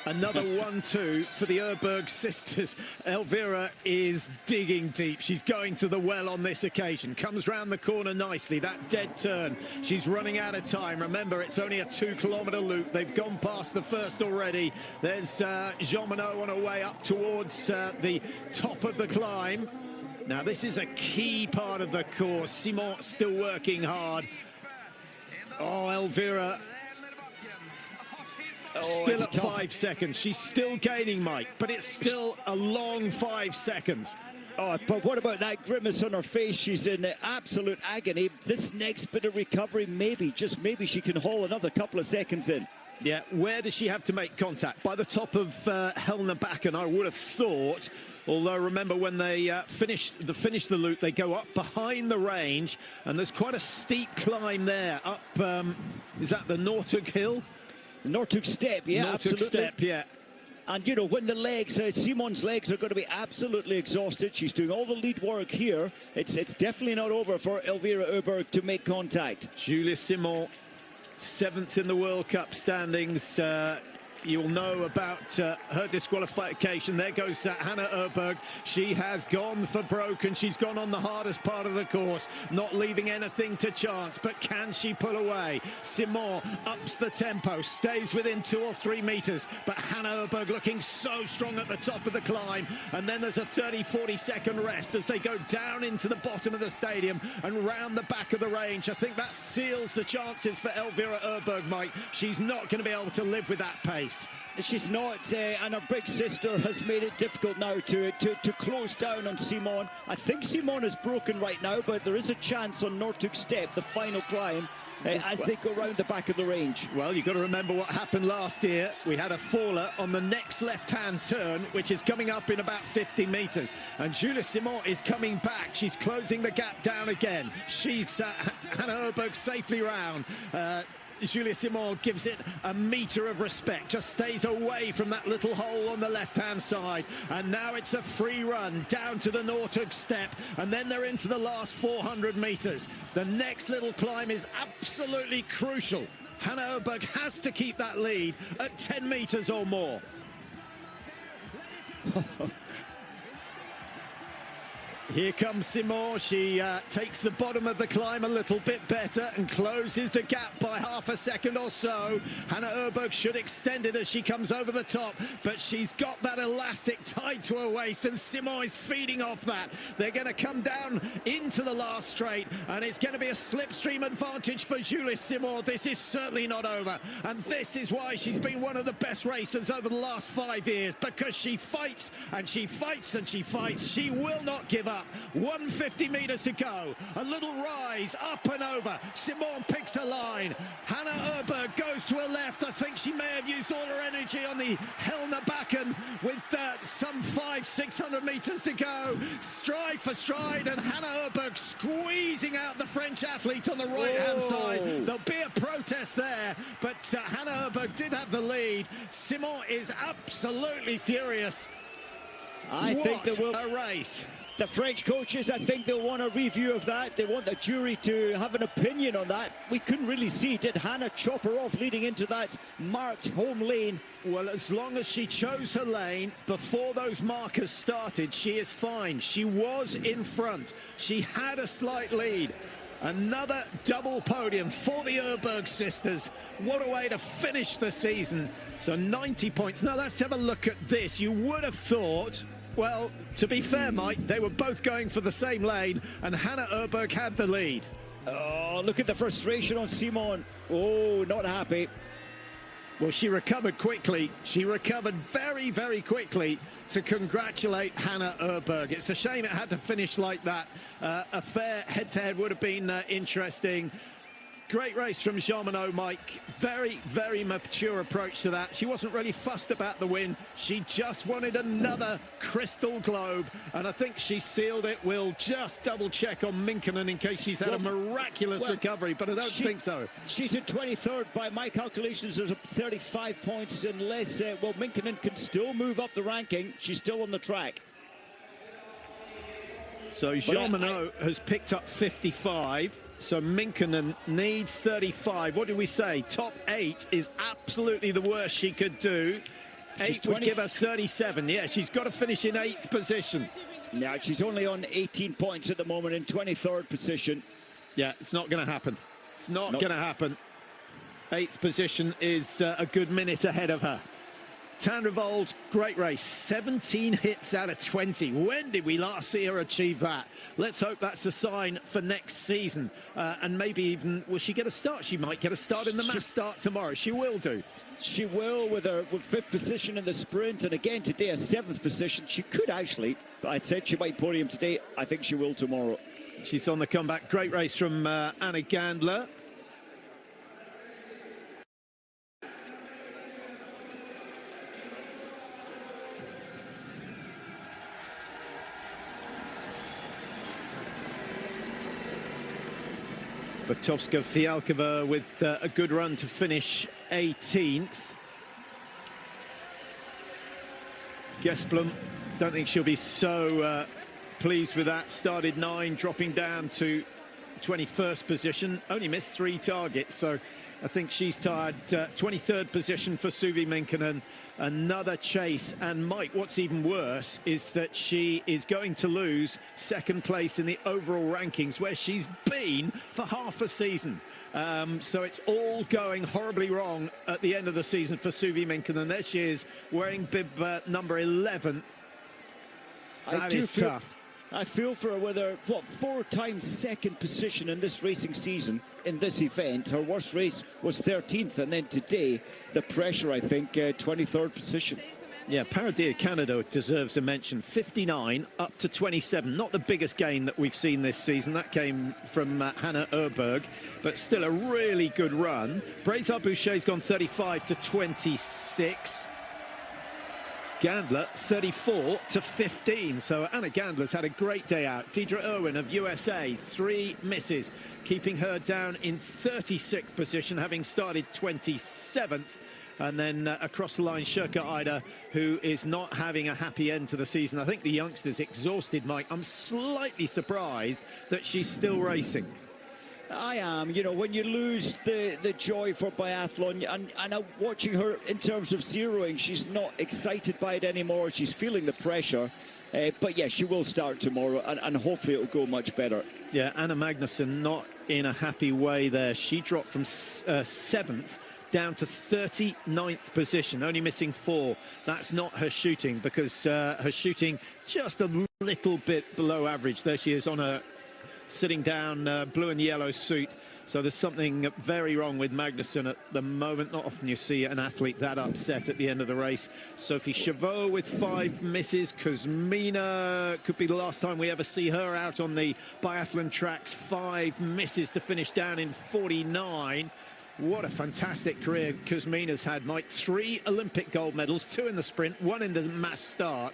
another 1-2 for the Oeberg sisters? Elvira is digging deep. She's going to the well on this occasion. Comes round the corner nicely. That dead turn. She's running out of time. Remember, it's only a 2-kilometer loop. They've gone past the first already. There's Jean-Monod on her way up towards the top of the climb. Now, this is a key part of the course. Simon still working hard. Oh, Elvira. Still at 5 seconds. She's still gaining, Mike, but it's still a long 5 seconds. Oh, but what about that grimace on her face? She's in absolute agony. This next bit of recovery, maybe, just maybe, she can haul another couple of seconds in. Yeah, where does she have to make contact? By the top of Helnebacken, I would have thought. Although, remember, when they finish the loop, they go up behind the range, and there's quite a steep climb there. Up, is that the Nortug Hill? Nortug Step, yeah, Nortug absolutely. Step, yeah. And, you know, when the legs, Simone's legs are going to be absolutely exhausted. She's doing all the lead work here. It's definitely not over for Elvira Oeberg to make contact. Julie Simon, 7th in the World Cup standings. You'll know about her disqualification. There goes Hanna Oeberg. She has gone for broke, and she's gone on the hardest part of the course, not leaving anything to chance. But can she pull away? Simon ups the tempo, stays within 2 or 3 meters. But Hanna Oeberg looking so strong at the top of the climb. And then there's a 30-40 second rest as they go down into the bottom of the stadium and round the back of the range. I think that seals the chances for Elvira Oeberg, Mike. She's not going to be able to live with that pace. She's not, and her big sister has made it difficult now to close down on Simone. I think Simone is broken right now, but there is a chance on Nortug Step, the final climb, as they go round the back of the range. Well, you've got to remember what happened last year. We had a faller on the next left-hand turn, which is coming up in about 50 meters. And Julie Simon is coming back. She's closing the gap down again. She's Hanna Oeberg safely round. Julie Simon gives it a metre of respect, just stays away from that little hole on the left-hand side. And now it's a free run down to the Nortug Step, and then they're into the last 400 metres. The next little climb is absolutely crucial. Hanna Oeberg has to keep that lead at 10 metres or more. Here comes Simon. She takes the bottom of the climb a little bit better and closes the gap by half a second or so. Hanna Oeberg should extend it as she comes over the top, but she's got that elastic tied to her waist, and Simon is feeding off that. They're going to come down into the last straight, and it's going to be a slipstream advantage for Julie Simon. This is certainly not over, and this is why she's been one of the best racers over the last 5 years, because she fights and she fights and she fights. She will not give up. up. 150 metres to go. A little rise, up and over. Simone picks her line. Hanna Oeberg goes to her left. I think she may have used all her energy on the Helnabacken with some 500-600 metres to go. Stride for stride, and Hanna Oeberg squeezing out the French athlete on the right-hand side. There'll be a protest there, but Hanna Oeberg did have the lead. Simon is absolutely furious. I think there will a race. The French coaches, I think they'll want a review of that. They want the jury to have an opinion on that. We couldn't really see. Did Hanna chop her off leading into that marked home lane? Well, as long as she chose her lane before those markers started, she is fine. She was in front. She had a slight lead. Another double podium for the Oeberg sisters. What a way to finish the season. So 90 points. Now let's have a look at this. You would have thought, well, to be fair, Mike, they were both going for the same lane, and Hanna Oeberg had the lead. Oh, look at the frustration on Simon. Oh, not happy. Well, she recovered quickly. She recovered very, very quickly to congratulate Hanna Oeberg. It's a shame it had to finish like that. A fair head-to-head would have been interesting. Great race from Jean Monod, Mike. Very, very mature approach to that. She wasn't really fussed about the win. She just wanted another crystal globe, and I think she sealed it. We'll just double-check on Minkkinen in case she's had a miraculous recovery, but I don't think so. She's in 23rd. By my calculations, there's 35 points unless, well, Minkkinen can still move up the ranking. She's still on the track. So Jean Monod has picked up 55. So Minkkinen needs 35. What do we say? Top 8 is absolutely the worst she could do. 8 would give her 37. Yeah, she's got to finish in 8th position. Yeah, she's only on 18 points at the moment in 23rd position. Yeah, it's not going to happen. It's not going to happen. 8th position is a good minute ahead of her. Tanrevold, great race. 17 hits out of 20. When did we last see her achieve that? Let's hope that's a sign for next season. And maybe even, will she get a start? She might get a start in the mass start tomorrow. She will do. She will, with 5th position in the sprint, and again today a 7th position. She could actually, I said she might podium today. I think she will tomorrow. She's on the comeback. Great race from Anna Gandler. Batovska-Fialkova with a good run to finish 18th. Gesblum, don't think she'll be so pleased with that. Started 9, dropping down to 21st position. Only missed 3 targets, so I think she's tired. 23rd position for Suvi Minkkinen. Another chase, and Mike, what's even worse is that she is going to lose 2nd place in the overall rankings, where she's been for half a season. So it's all going horribly wrong at the end of the season for Suvi Minkkinen. There she is, wearing bib number 11. That is tough. I feel for her with her, 4 times 2nd position in this racing season, in this event. Her worst race was 13th, and then today, the pressure, I think, 23rd position. Yeah, Paradis Canada deserves a mention. 59 up to 27. Not the biggest gain that we've seen this season. That came from Hanna Oeberg, but still a really good run. Brezard Boucher's gone 35 to 26. Gandler 34 to 15. So Anna Gandler's had a great day out. Deidre Irwin of USA, 3 misses, keeping her down in 36th position, having started 27th. And then across the line, Shirka Ida, who is not having a happy end to the season. I think the youngster's exhausted, Mike. I'm slightly surprised that she's still racing. I am. You know, when you lose the joy for biathlon, and I'm watching her in terms of zeroing, she's not excited by it anymore. She's feeling the pressure. But yeah, she will start tomorrow, and hopefully it'll go much better. Yeah, Anna Magnusson not in a happy way there. She dropped from 7th down to 39th position, only missing 4. That's not her shooting, because her shooting just a little bit below average. There she is on her sitting down, blue and yellow suit. So there's something very wrong with Magnussen at the moment. Not often you see an athlete that upset at the end of the race. Sophie Chavot with 5 misses. Kuzmina could be the last time we ever see her out on the biathlon tracks. 5 misses to finish down in 49. What a fantastic career Kuzmina's had, Mike. 3 Olympic gold medals, 2 in the sprint, 1 in the mass start.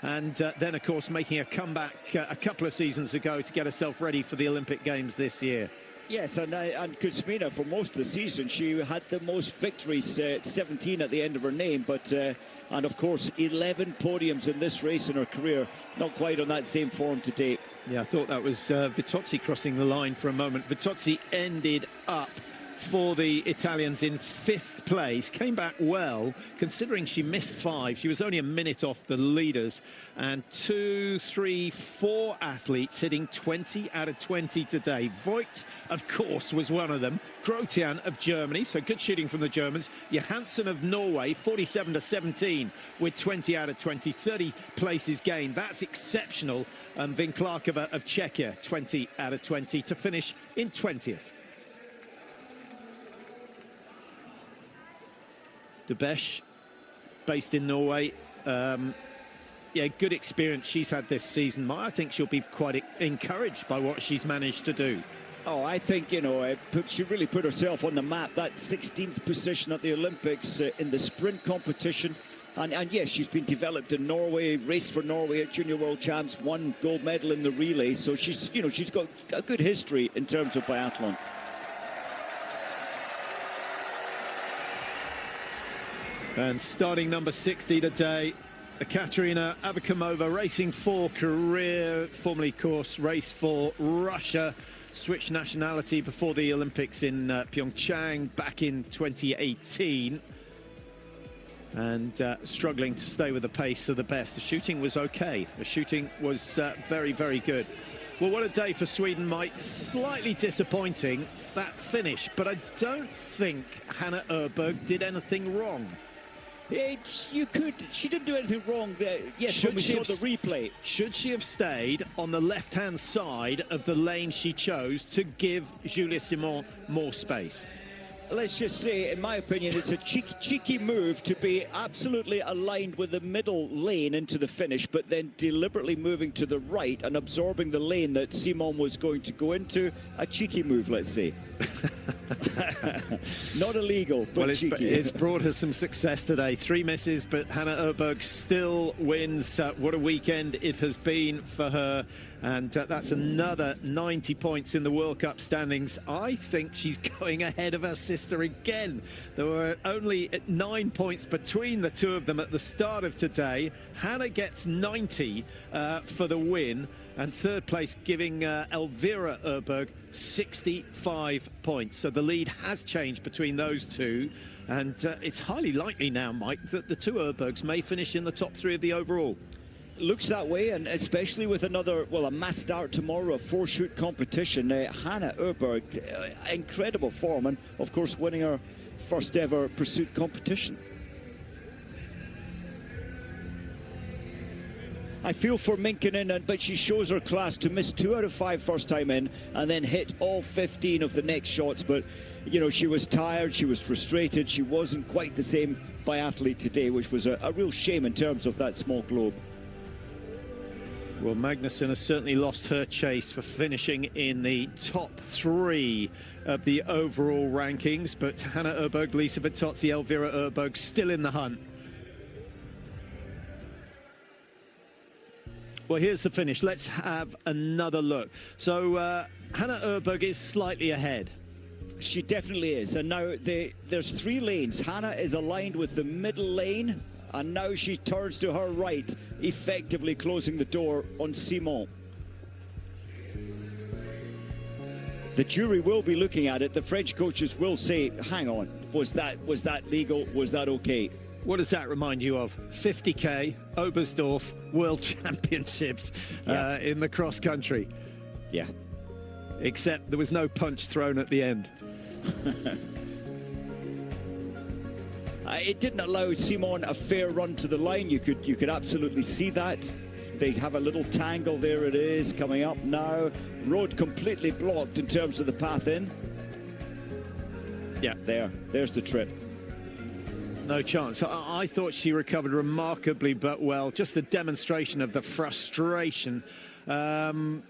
And then, of course, making a comeback a couple of seasons ago to get herself ready for the Olympic Games this year. Yes, and Kuzmina, for most of the season, she had the most victories, 17 at the end of her name, but and of course 11 podiums in this race in her career. Not quite on that same form today. Yeah, I thought that was Vitozzi crossing the line for a moment. Vitozzi ended up for the Italians in 5th place, came back well considering she missed 5. She was only a minute off the leaders, and 2, 3, 4 athletes hitting 20 out of 20 today. Voigt, of course, was one of them. Grotian of Germany, so good shooting from the Germans. Johansson of Norway, 47 to 17 with 20 out of 20, 30 places gained. That's exceptional. And Vinklakova of Czechia, 20 out of 20 to finish in 20th. Debesh, based in Norway. Yeah, good experience she's had this season. I think she'll be quite encouraged by what she's managed to do. Oh, I think, you know, she really put herself on the map. That 16th position at the Olympics in the sprint competition. And yes, she's been developed in Norway, raced for Norway at Junior World Champs, won gold medal in the relay. So she's, you know, she's got a good history in terms of biathlon. And starting number 60 today, Katerina Abakumova, racing for career, formerly course race for Russia, switched nationality before the Olympics in Pyeongchang back in 2018, and struggling to stay with the pace of the best. The shooting was okay. The shooting was very, very good. Well, what a day for Sweden, Mike. Slightly disappointing, that finish, but I don't think Hanna Oeberg did anything wrong. She didn't do anything wrong there. Yes, when we saw the replay. Should she have stayed on the left-hand side of the lane she chose to give Julie Simon more space? Let's just say, in my opinion, it's a cheeky move to be absolutely aligned with the middle lane into the finish, but then deliberately moving to the right and absorbing the lane that Simon was going to go into. A cheeky move, let's say. Not illegal, but well, cheeky. It's brought her some success today. 3 misses, but Hanna Oeberg still wins. What a weekend it has been for her. And that's another 90 points in the World Cup standings. I think she's going ahead of her sister again. There were only 9 points between the two of them at the start of today. Hanna gets 90 for the win, and 3rd place giving Elvira Oeberg 65 points. So the lead has changed between those two, and it's highly likely now, Mike, that the two Oebergs may finish in the top 3 of the overall. Looks that way, and especially with another, well, a mass start tomorrow, a 4-shoot competition. Hanna Oeberg, incredible form, and of course winning her first ever pursuit competition. I feel for Minkkinen, but she shows her class to miss 2 out of 5 first time in and then hit all 15 of the next shots. But, you know, she was tired, she was frustrated, she wasn't quite the same biathlete today, which was a real shame in terms of that small globe. Well, Magnussen has certainly lost her chase for finishing in the top 3 of the overall rankings, but Hanna Oeberg, Lisa Vitozzi, Elvira Oeberg still in the hunt. Well, here's the finish. Let's have another look. So Hanna Oeberg is slightly ahead. She definitely is. And now there's 3 lanes. Hanna is aligned with the middle lane, and now she turns to her right, effectively closing the door on Simon. The jury will be looking at it. The French coaches will say, hang on, was that legal? Was that okay? What does that remind you of? 50K, Oberstdorf World Championships in the cross country. Yeah. Except there was no punch thrown at the end. It didn't allow Simon a fair run to the line. You could absolutely see that. They have a little tangle. There it is, coming up now. Road completely blocked in terms of the path in. Yeah. There's the trip. No chance. I thought she recovered remarkably, but well, just a demonstration of the frustration. I'm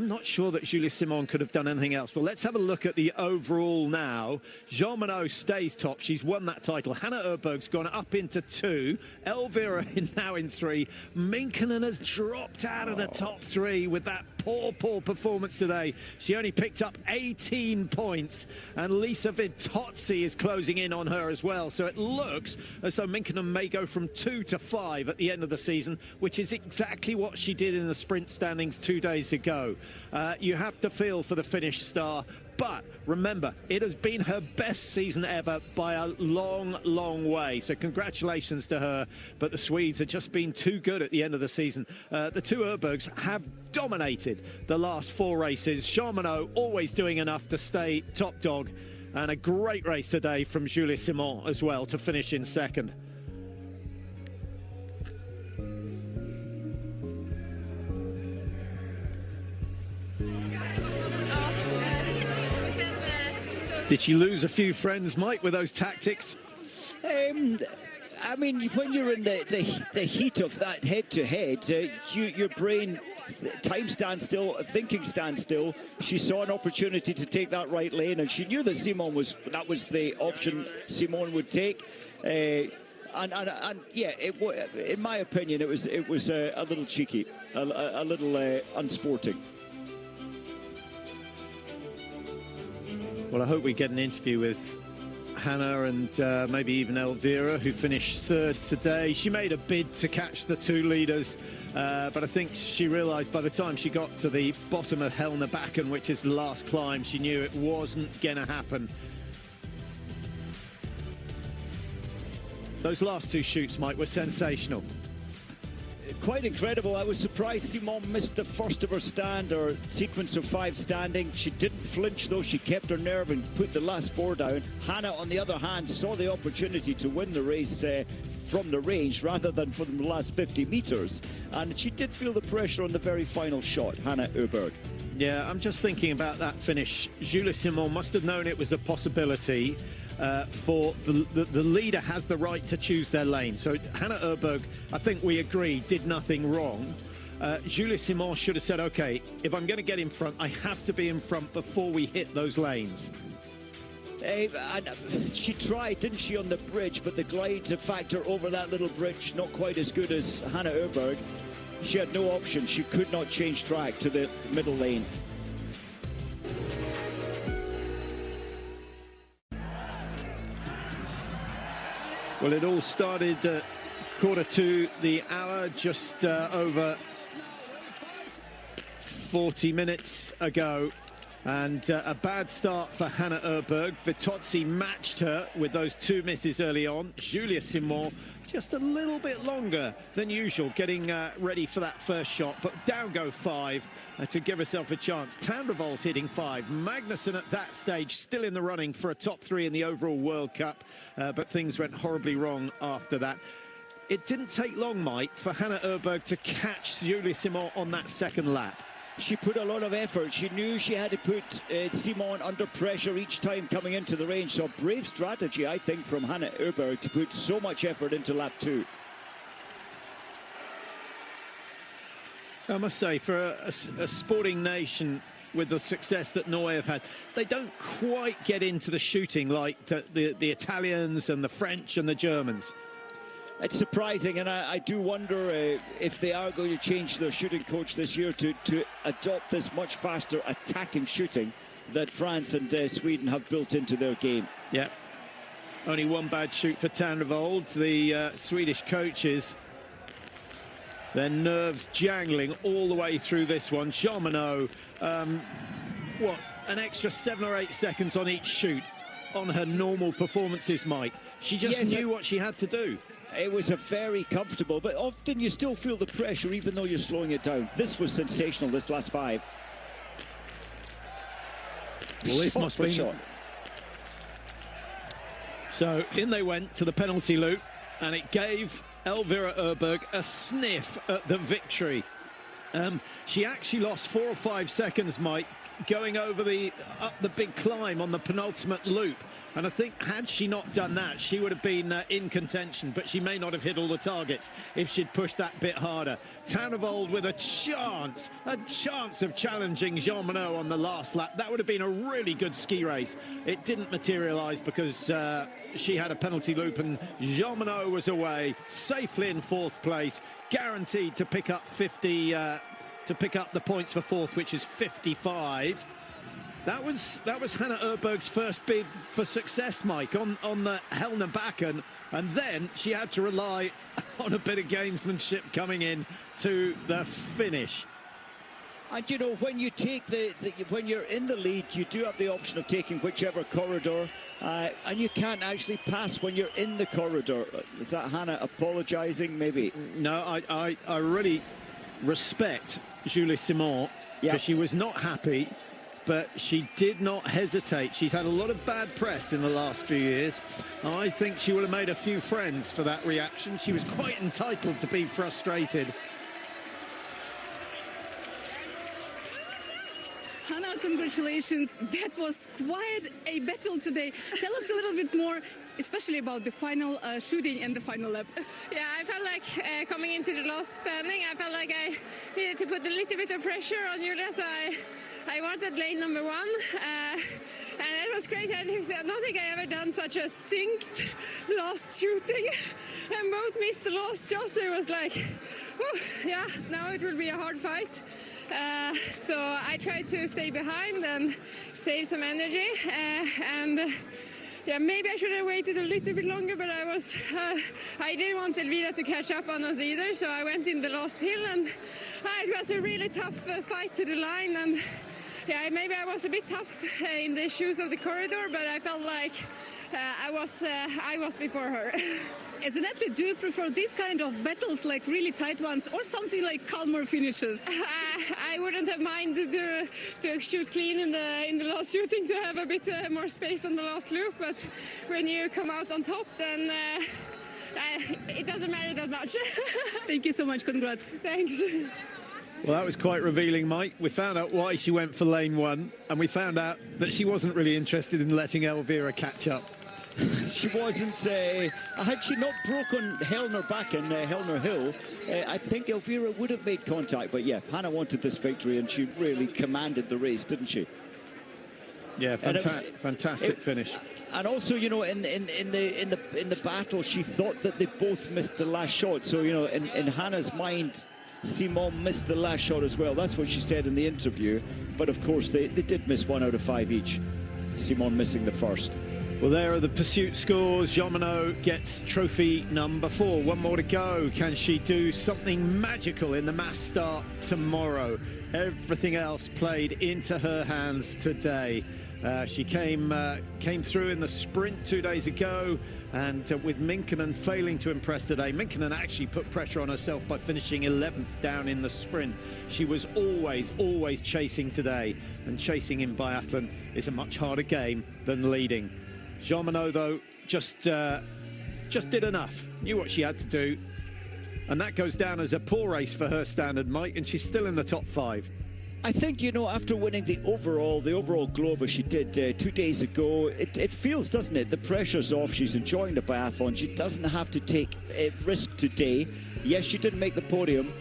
not sure that Julie Simon could have done anything else. Well, let's have a look at the overall now. Jean Monod stays top. She's won that title. Hanna Oeberg's gone up into 2. Elvira now in 3. Minkkinen has dropped out of the top 3 with that poor performance today. She only picked up 18 points, and Lisa Vitozzi is closing in on her as well. So it looks as though Minkkinen may go from 2 to 5 at the end of the season, which is exactly what she did in the sprint standings 2 days ago. You have to feel for the Finnish star, but remember, it has been her best season ever by a long way. So congratulations to her, but the Swedes have just been too good at the end of the season. The two Oebergs have dominated the last 4 races. Jean Monod always doing enough to stay top dog, and a great race today from Julie Simon as well to finish in second. Did she lose a few friends, Mike, with those tactics? I mean, when you're in the heat of that head-to-head, your brain, time stands still, thinking stands still. She saw an opportunity to take that right lane, and she knew that that was the option Simone would take. And yeah, in my opinion, it was a little cheeky, a little unsporting. Well, I hope we get an interview with Hanna and maybe even Elvira, who finished 3rd today. She made a bid to catch the 2 leaders, but I think she realised by the time she got to the bottom of Helnebacken, which is the last climb, she knew it wasn't going to happen. Those last 2 shoots, Mike, were sensational. Quite incredible. I was surprised Simone missed the first of her stand, or sequence of 5 standing. She didn't flinch though. She kept her nerve and put the last 4 down. Hanna, on the other hand, saw the opportunity to win the race from the range rather than from the last 50 meters, and she did feel the pressure on the very final shot, Hanna Oeberg. Yeah, I'm just thinking about that finish. Julie Simon must have known it was a possibility. For the leader has the right to choose their lane. So Hanna Oeberg, I think we agree, did nothing wrong. Julie Simon should have said, okay, if I'm going to get in front, I have to be in front before we hit those lanes. And she tried, didn't she, on the bridge, but the glide factor over that little bridge, not quite as good as Hanna Oeberg. She had no option. She could not change track to the middle lane. Well, it all started at 1:45, just over 40 minutes ago. And a bad start for Hanna Oeberg. Vitozzi matched her with those 2 misses early on. Julie Simon just a little bit longer than usual, getting ready for that first shot. But down go 5 to give herself a chance. Tandrevold hitting 5. Magnusson at that stage still in the running for a top 3 in the overall World Cup. But things went horribly wrong after that. It didn't take long, Mike, for Hanna Oeberg to catch Julie Simon on that second lap. She put a lot of effort. She knew she had to put Simon under pressure each time coming into the range. So brave strategy, I think, from Hanna Oeberg to put so much effort into lap 2. I must say, for a sporting nation with the success that Norway have had, they don't quite get into the shooting like the Italians and the French and the Germans. It's surprising, and I do wonder if they are going to change their shooting coach this year to adopt this much faster attacking shooting that France and Sweden have built into their game. Yeah. Only 1 bad shoot for Tandrevold. The Swedish coaches, their nerves jangling all the way through this one. Jean Monod, what, an extra 7 or 8 seconds on each shoot on her normal performances, Mike. She just knew what she had to do. It was a very comfortable, but often you still feel the pressure even though you're slowing it down. This was sensational, this last 5. Well, this must be shot. So in they went to the penalty loop, and it gave Elvira Oeberg a sniff at the victory. She actually lost 4 or 5 seconds, Mike, going over up the big climb on the penultimate loop. And I think had she not done that, she would have been in contention, but she may not have hit all the targets if she'd pushed that bit harder. Town of Old with a chance of challenging Jean Monod on the last lap. That would have been a really good ski race. It didn't materialise because she had a penalty loop and Jean Monod was away, safely in 4th place, guaranteed to pick up 50, to pick up the points for 4th, which is 55. That was Hanna Oeberg's first bid for success, Mike, on the Helnebacken, and then she had to rely on a bit of gamesmanship coming in to the finish. And you know, when you take when you're in the lead, you do have the option of taking whichever corridor, and you can't actually pass when you're in the corridor. Is that Hanna apologising, maybe? No, I really respect Julie Simon, because she was not happy, but she did not hesitate. She's had a lot of bad press in the last few years. I think she would have made a few friends for that reaction. She was quite entitled to be frustrated. Hanna, congratulations. That was quite a battle today. Tell us a little bit more, especially about the final shooting and the final lap. Yeah, I felt like coming into the last standing, I felt like I needed to put a little bit of pressure on Julia, so I wanted lane number 1. And it was crazy. I don't think I ever done such a synched last shooting. And both missed the last shot, so it was like, whew, yeah, now it will be a hard fight. So I tried to stay behind and save some energy. Yeah, maybe I should have waited a little bit longer, but I didn't want Elvira to catch up on us either, so I went in the last hill, and it was a really tough fight to the line, and yeah, maybe I was a bit tough in the shoes of the corridor, but I felt like I was before her. As an athlete, do you prefer these kind of battles, like really tight ones, or something like calmer finishes? I wouldn't have minded to shoot clean in the last shooting, to have a bit more space on the last loop, but when you come out on top, then it doesn't matter that much. Thank you so much. Congrats. Thanks. Well, that was quite revealing, Mike. We found out why she went for lane 1, and we found out that she wasn't really interested in letting Elvira catch up. She wasn't. Had she not broken Hellner back in Hellner Hill, I think Elvira would have made contact. But yeah, Hanna wanted this victory, and she really commanded the race, didn't she? Yeah, fantastic finish. And also, you know, in the battle, she thought that they both missed the last shot. So, you know, in Hanna's mind, Simon missed the last shot as well. That's what she said in the interview. But of course, they did miss 1 out of 5 each. Simon missing the first. Well, there are the pursuit scores. Jean Monod gets trophy number 4. 1 more to go. Can she do something magical in the mass start tomorrow? Everything else played into her hands today. She came through in the sprint 2 days ago, and with Minkkinen failing to impress today, Minkkinen actually put pressure on herself by finishing 11th down in the sprint. She was always chasing today, and chasing in biathlon is a much harder game than leading. Jean Monod, though, just did enough, knew what she had to do, and that goes down as a poor race for her standard, Mike, and she's still in the top 5. I think, you know, after winning the overall Globe as she did 2 days ago, it feels, doesn't it? The pressure's off. She's enjoying the biathlon. She doesn't have to take a risk today. Yes, she didn't make the podium,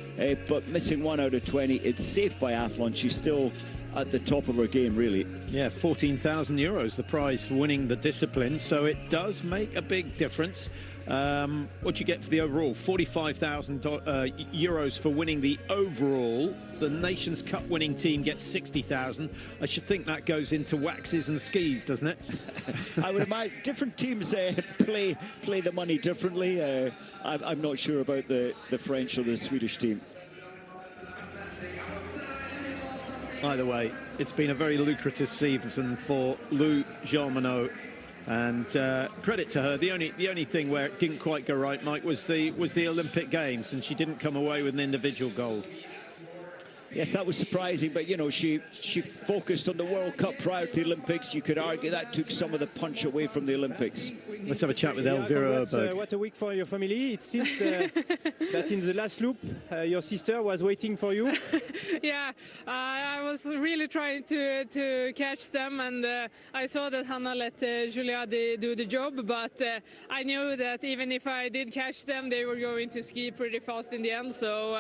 but missing 1 out of 20, it's safe biathlon. She's still at the top of her game, really. Yeah, €14,000, the prize for winning the discipline, so it does make a big difference. What do you get for the overall? €45,000 for winning the overall. The Nations Cup winning team gets 60,000. I should think that goes into waxes and skis, doesn't it? I would imagine different teams play the money differently. I'm not sure about the French or the Swedish team. Either way, it's been a very lucrative season for Lou Jean Monod. And credit to her. The only thing where it didn't quite go right, Mike, was the Olympic Games, and she didn't come away with an individual gold. Yes, that was surprising, but you know, she focused on the World Cup prior to the Olympics. You could argue that took some of the punch away from the Olympics. Let's have a chat with Elvira Oeberg. What a week for your family. It seems that in the last loop, your sister was waiting for you. Yeah, I was really trying to catch them, and I saw that Hanna let Julia do the job, but I knew that even if I did catch them, they were going to ski pretty fast in the end, so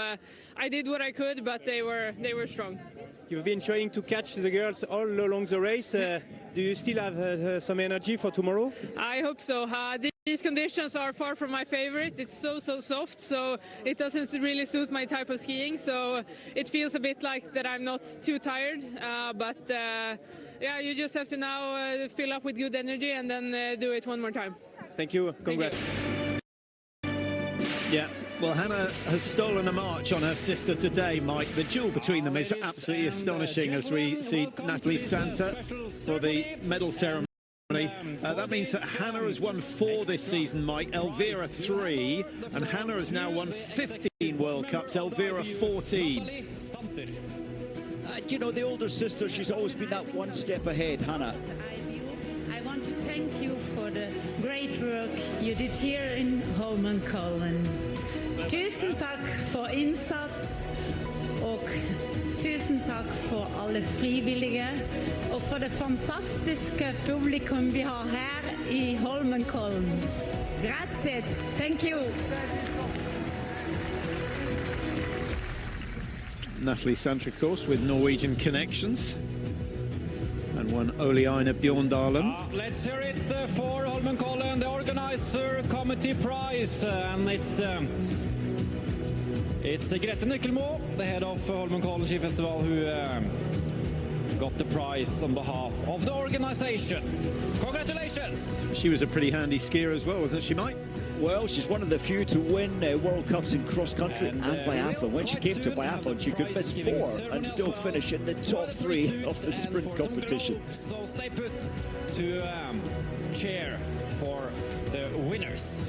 I did what I could, but they were strong. You've been trying to catch the girls all along the race. Do you still have some energy for tomorrow? I hope so. These conditions are far from my favorite. It's so soft, so it doesn't really suit my type of skiing. So it feels a bit like that I'm not too tired. But yeah, you just have to now fill up with good energy and then do it one more time. Thank you. Congrats. Yeah, well, Hanna has stolen a march on her sister today, Mike. The duel between them is absolutely astonishing as we see Natalie Santa for the medal ceremony. That means that Hanna has won 4 this season, Mike. Elvira 3, and Hanna has now won 15 World Cups. Elvira 14. You know, the older sister, she's always been that one step ahead, Hanna. IBU, I want to thank you for the great work you did here in Holmenkollen. Tusen takk for innsats, og tusen takk for alle frivillige, og for det fantastiske publikum vi har her i Holmenkollen. Grazie, thank you. Natalie Santa, of course, with Norwegian connections. And one Ole Einar Bjorndalen. Let's hear it for Holmenkollen, the organizer committee prize, and it's Grete Nyckelmo, the head of Holmenkollen Ski Festival, who got the prize on behalf of the organization. Congratulations! She was a pretty handy skier as well, wasn't she, Mike? Well, she's one of the few to win World Cups in cross-country and biathlon. When she came to biathlon, she could miss 4 and still finish in the top 3 of the sprint competition. So stay put to cheer for the winners.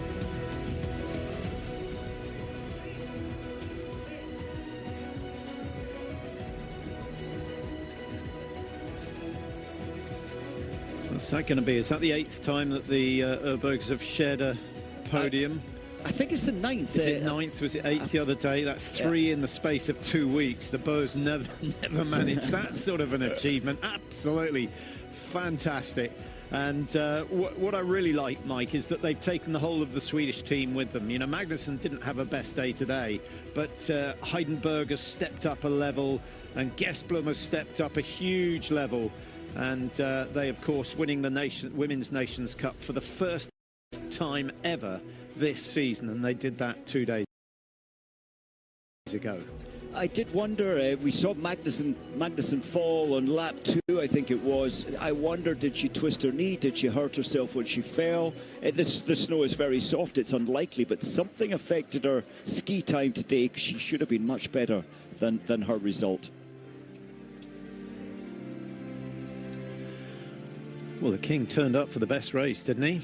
What's that going to be? Is that the 8th time that the Oebergs have shared a podium? I think it's the 9th. Is it 9th? Was it 8th the other day? That's 3 in the space of 2 weeks. The Bows never managed that sort of an achievement. Absolutely fantastic. And what I really like, Mike, is that they've taken the whole of the Swedish team with them. You know, Magnusson didn't have a best day today, but Heidenberg has stepped up a level and Gesblom has stepped up a huge level. And they, of course, winning the Women's Nations Cup for the first time ever this season, and they did that 2 days ago. I did wonder, we saw Magnusson fall on lap 2, I think it was. I wonder, did she twist her knee? Did she hurt herself when she fell? The snow is very soft, it's unlikely, but something affected her ski time today. She should have been much better than her result. Well, the King turned up for the best race, didn't he?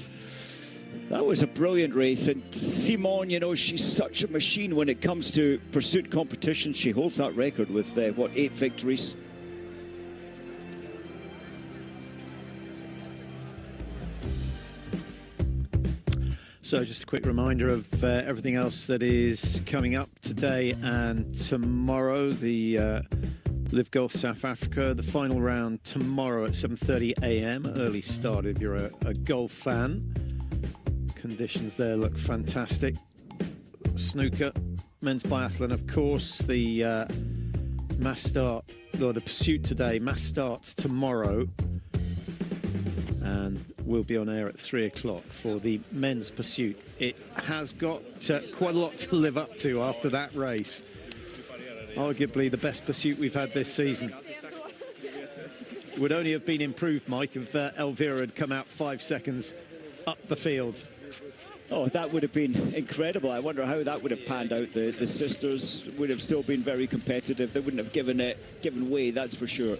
That was a brilliant race, and Simone, you know, she's such a machine when it comes to pursuit competition. She holds that record with, 8 victories. So just a quick reminder of everything else that is coming up today and tomorrow. The Live Golf South Africa, the final round tomorrow at 7:30 a.m. Early start if you're a golf fan. Conditions there look fantastic. Snooker, men's biathlon, of course. The mass start, or the pursuit today, mass starts tomorrow. And we'll be on air at 3 o'clock for the men's pursuit. It has got quite a lot to live up to after that race. Arguably the best pursuit we've had this season. Would only have been improved, Mike, if Elvira had come out 5 seconds up the field. Oh, that would have been incredible. I wonder how that would have panned out. The sisters would have still been very competitive. They wouldn't have given way, that's for sure.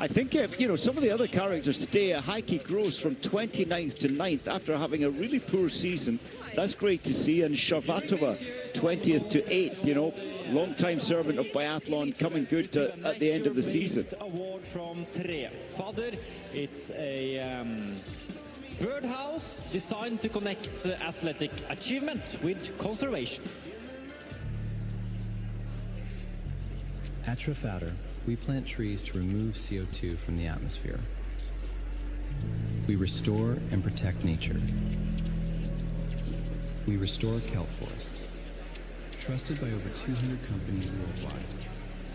I think, you know, some of the other characters today, Heike Gross from 29th to 9th after having a really poor season. That's great to see. And Sharvatova, 20th to 8th, you know, long-time servant of biathlon, coming good at the end of the season. Award from Tre Fadder. It's a birdhouse designed to connect athletic achievement with conservation. At Trafalgar, we plant trees to remove CO2 from the atmosphere. We restore and protect nature. We restore kelp forests. Trusted by over 200 companies worldwide,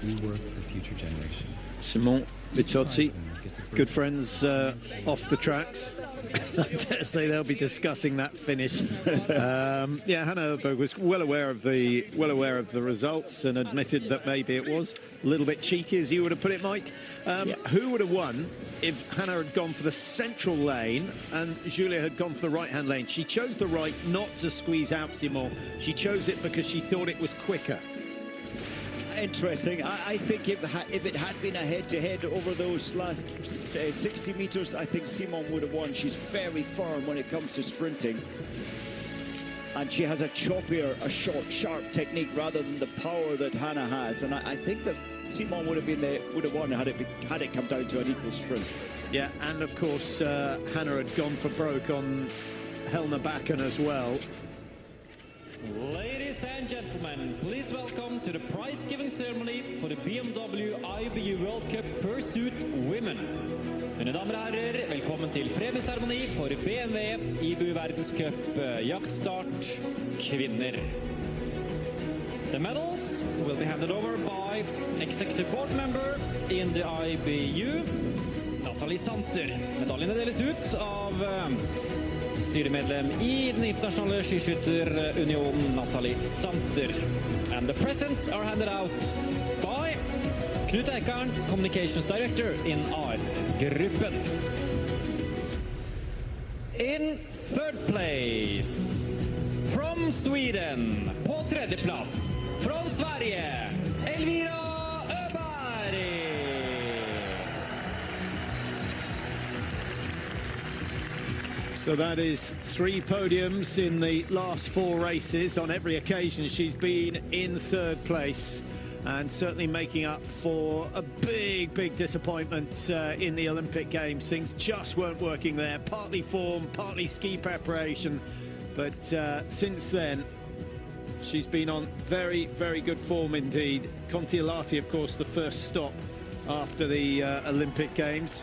we work for future generations. Simon Vitozzi, good friends off the tracks. I dare say they'll be discussing that finish. Yeah, Hanna Oeberg was well aware of the results and admitted that maybe it was a little bit cheeky, as you would have put it, Mike. Who would have won if Hanna had gone for the central lane and Julia had gone for the right-hand lane? She chose the right not to squeeze out Simon. She chose it because she thought it was quicker. Interesting. I think if it had been a head-to-head over those last 60 metres, I think Simon would have won. She's very firm when it comes to sprinting. And she has a choppier, a short, sharp technique rather than the power that Hanna has. And I think that Simon would have won had it come down to an equal sprint. Yeah, and of course, Hanna had gone for broke on Helena Bakken as well. Ladies and gentlemen, please welcome to the prize-giving ceremony for the BMW IBU World Cup Pursuit Women. Mine damer og herrer, velkommen til premieseremoni for BMW IBU Verdenscup jaktstart kvinner. The medals will be handed over by executive board member in the IBU, Natalie Santer. Medaljene deles ut av styremedlem i den internasjonale skiskytterunionen, Natalie Santer. And the presents are handed out by Knut Eikern, Communications Director in AF-gruppen. In third place, from Sweden, på tredjeplass, från Sverige, Elvira Oeberg. So that is 3 podiums in the last 4 races. On every occasion, she's been in third place and certainly making up for a big disappointment in the Olympic Games. Things just weren't working there. Partly form, partly ski preparation. But since then, she's been on very good form indeed. Kontiolahti, of course, the first stop after the Olympic Games.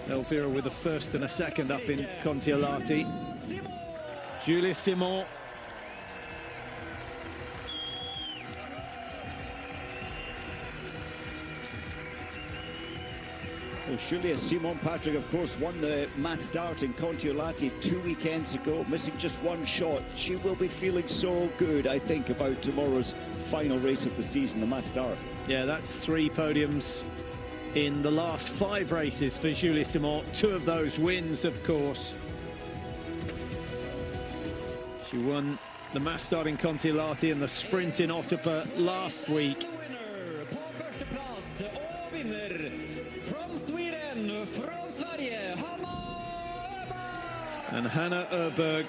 Elvira with a first and a second up in Kontiolahti. Julia Simon. Well, Julia Simon, Patrick, of course, won the mass start in Kontiolahti 2 weekends ago, missing just one shot. She will be feeling so good, I think, about tomorrow's final race of the season, the mass start. Yeah, that's 3 podiums in the last 5 races for Julia Simon. 2 of those wins, of course. She won the mass start in Kontiolahti and the sprint in Otterpa last week. And Hanna Oeberg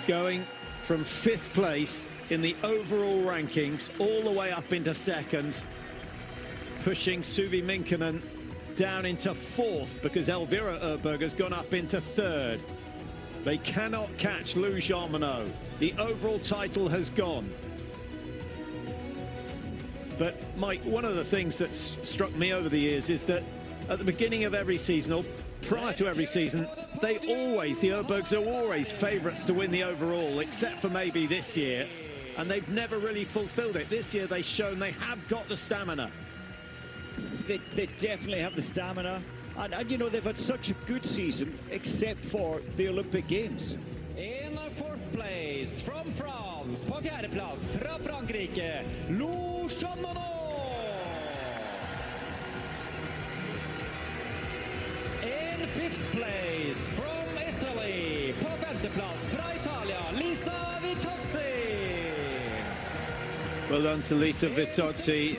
going from 5th place in the overall rankings all the way up into 2nd. Pushing Suvi Minkkinen down into 4th because Elvira Oeberg has gone up into 3rd. They cannot catch Lou Jean-Monod. The overall title has gone. But Mike, one of the things that's struck me over the years is that at the beginning of every season, or prior to every season, the Oebergs are always favourites to win the overall, except for maybe this year. And they've never really fulfilled it. This year they've shown they have got the stamina. They definitely have the stamina, and you know, they've had such a good season except for the Olympic Games. In 4th place from France, på 4. plass fra Frankrike, Lou Jean-Monod. In 5th place from Italy, på 5. plass fra Italia, Lisa Vitozzi. Well done to Lisa Vitozzi.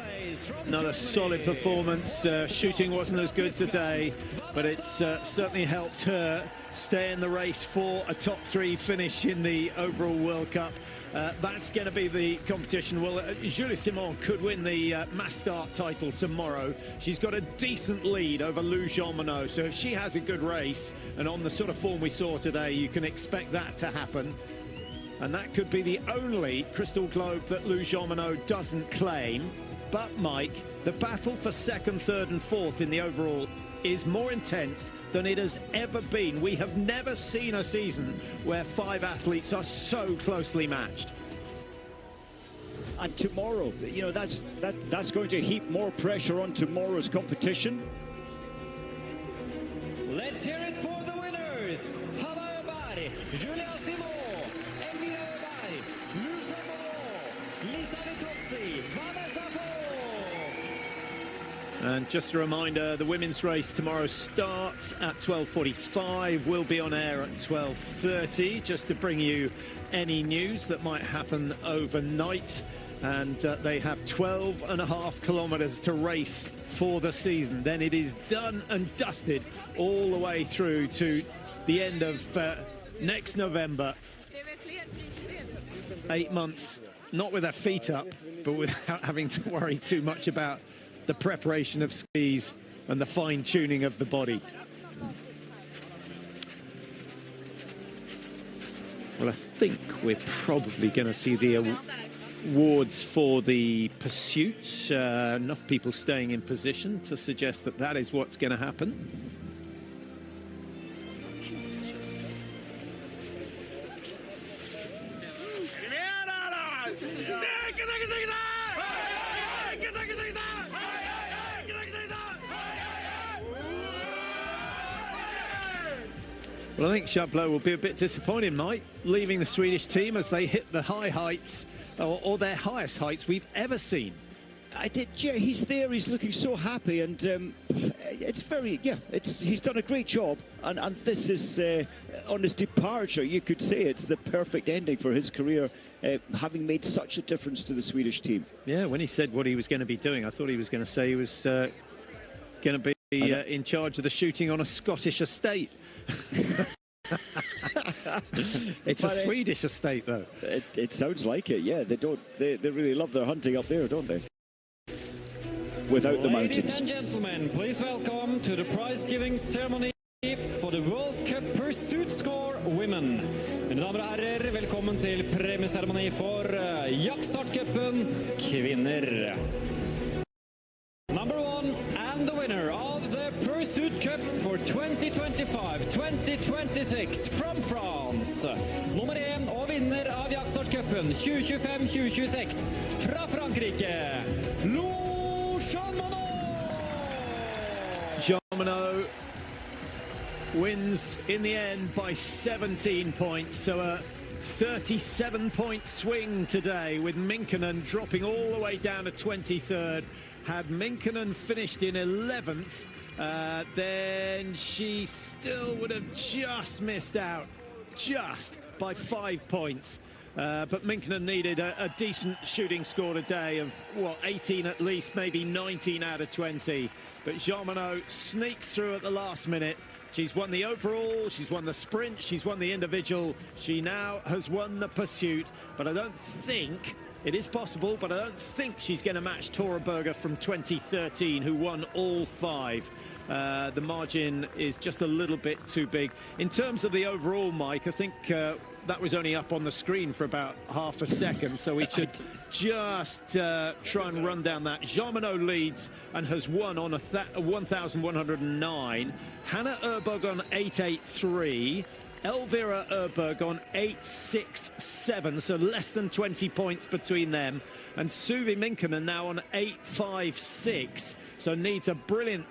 Another solid performance. Shooting wasn't as good today, but it's certainly helped her stay in the race for a top 3 finish in the overall World Cup. That's going to be the competition. Well, Julie Simon could win the mass start title tomorrow. She's got a decent lead over Lou Jean-Monod, so if she has a good race and on the sort of form we saw today, you can expect that to happen. And that could be the only Crystal Globe that Lou Jean-Monod doesn't claim. But, Mike, the battle for 2nd, 3rd and 4th in the overall is more intense than it has ever been. We have never seen a season where 5 athletes are so closely matched. And tomorrow, you know, that's going to heap more pressure on tomorrow's competition. Let's hear it for the winners. Hanna Oeberg, Julia Simon, Elvira, Lisa Vitozzi, And just a reminder, the women's race tomorrow starts at 12:45. We'll be on air at 12:30 just to bring you any news that might happen overnight. And they have 12.5 kilometres to race for the season. Then it is done and dusted all the way through to the end of next November. 8 months, not with their feet up, but without having to worry too much about the preparation of skis and the fine-tuning of the body. Well, I think we're probably going to see the awards for the pursuit. Enough people staying in position to suggest that that is what's going to happen. Well, I think Chablot will be a bit disappointed, Mike, leaving the Swedish team as they hit the high heights, or their highest heights we've ever seen. Yeah, he's there, he's looking so happy, and it's very, he's done a great job, and this is, on his departure, you could say it's the perfect ending for his career, having made such a difference to the Swedish team. Yeah, when he said what he was going to be doing, I thought he was going to say he was going to be in charge of the shooting on a Scottish estate. It's a Swedish estate, though. It sounds like it, yeah. They really love their hunting up there, don't they? Without the mountains. Ladies and gentlemen, please welcome to the prize-giving ceremony for the World Cup Pursuit Score Women. Mine damer og herrer, velkommen til premieseremoni for Jaktstartcupen kvinner. Number 1 and the winner of the Pursuit Cup for 2025-2026 from France. Nummer 1 og vinner av Jaktstartcupen 2025-2026 fra Frankrike, Jean-Monod wins in the end by 17 points, so a 37-point swing today with Minkkinen dropping all the way down to 23rd. Had Minkkinen finished in 11th, then she still would have just missed out, just by 5 points. But Minkkinen needed a decent shooting score today of, what, 18 at least, maybe 19 out of 20. But Jean-Monod sneaks through at the last minute. She's won the overall, she's won the sprint, she's won the individual. She now has won the pursuit, but I don't think... It is possible, but I don't think she's going to match Tora Berger from 2013, who won all 5. The margin is just a little bit too big. In terms of the overall, Mike, I think that was only up on the screen for about half a second, so we should just try and run down that. Jean-Monod leads and has won on a 1,109. Hanna Oeberg on 883. Elvira Oeberg on 867, so less than 20 points between them. And Suvi Minkkinen now on 856, so needs a brilliant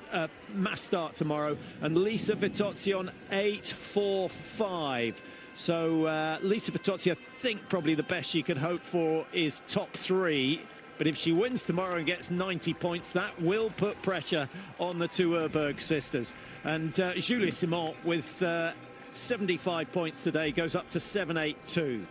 mass start tomorrow. And Lisa Vitozzi on 845. So Lisa Vitozzi, I think probably the best she could hope for is top 3. But if she wins tomorrow and gets 90 points, that will put pressure on the 2 Oeberg sisters. And Julie Simon with 75 points today goes up to 782.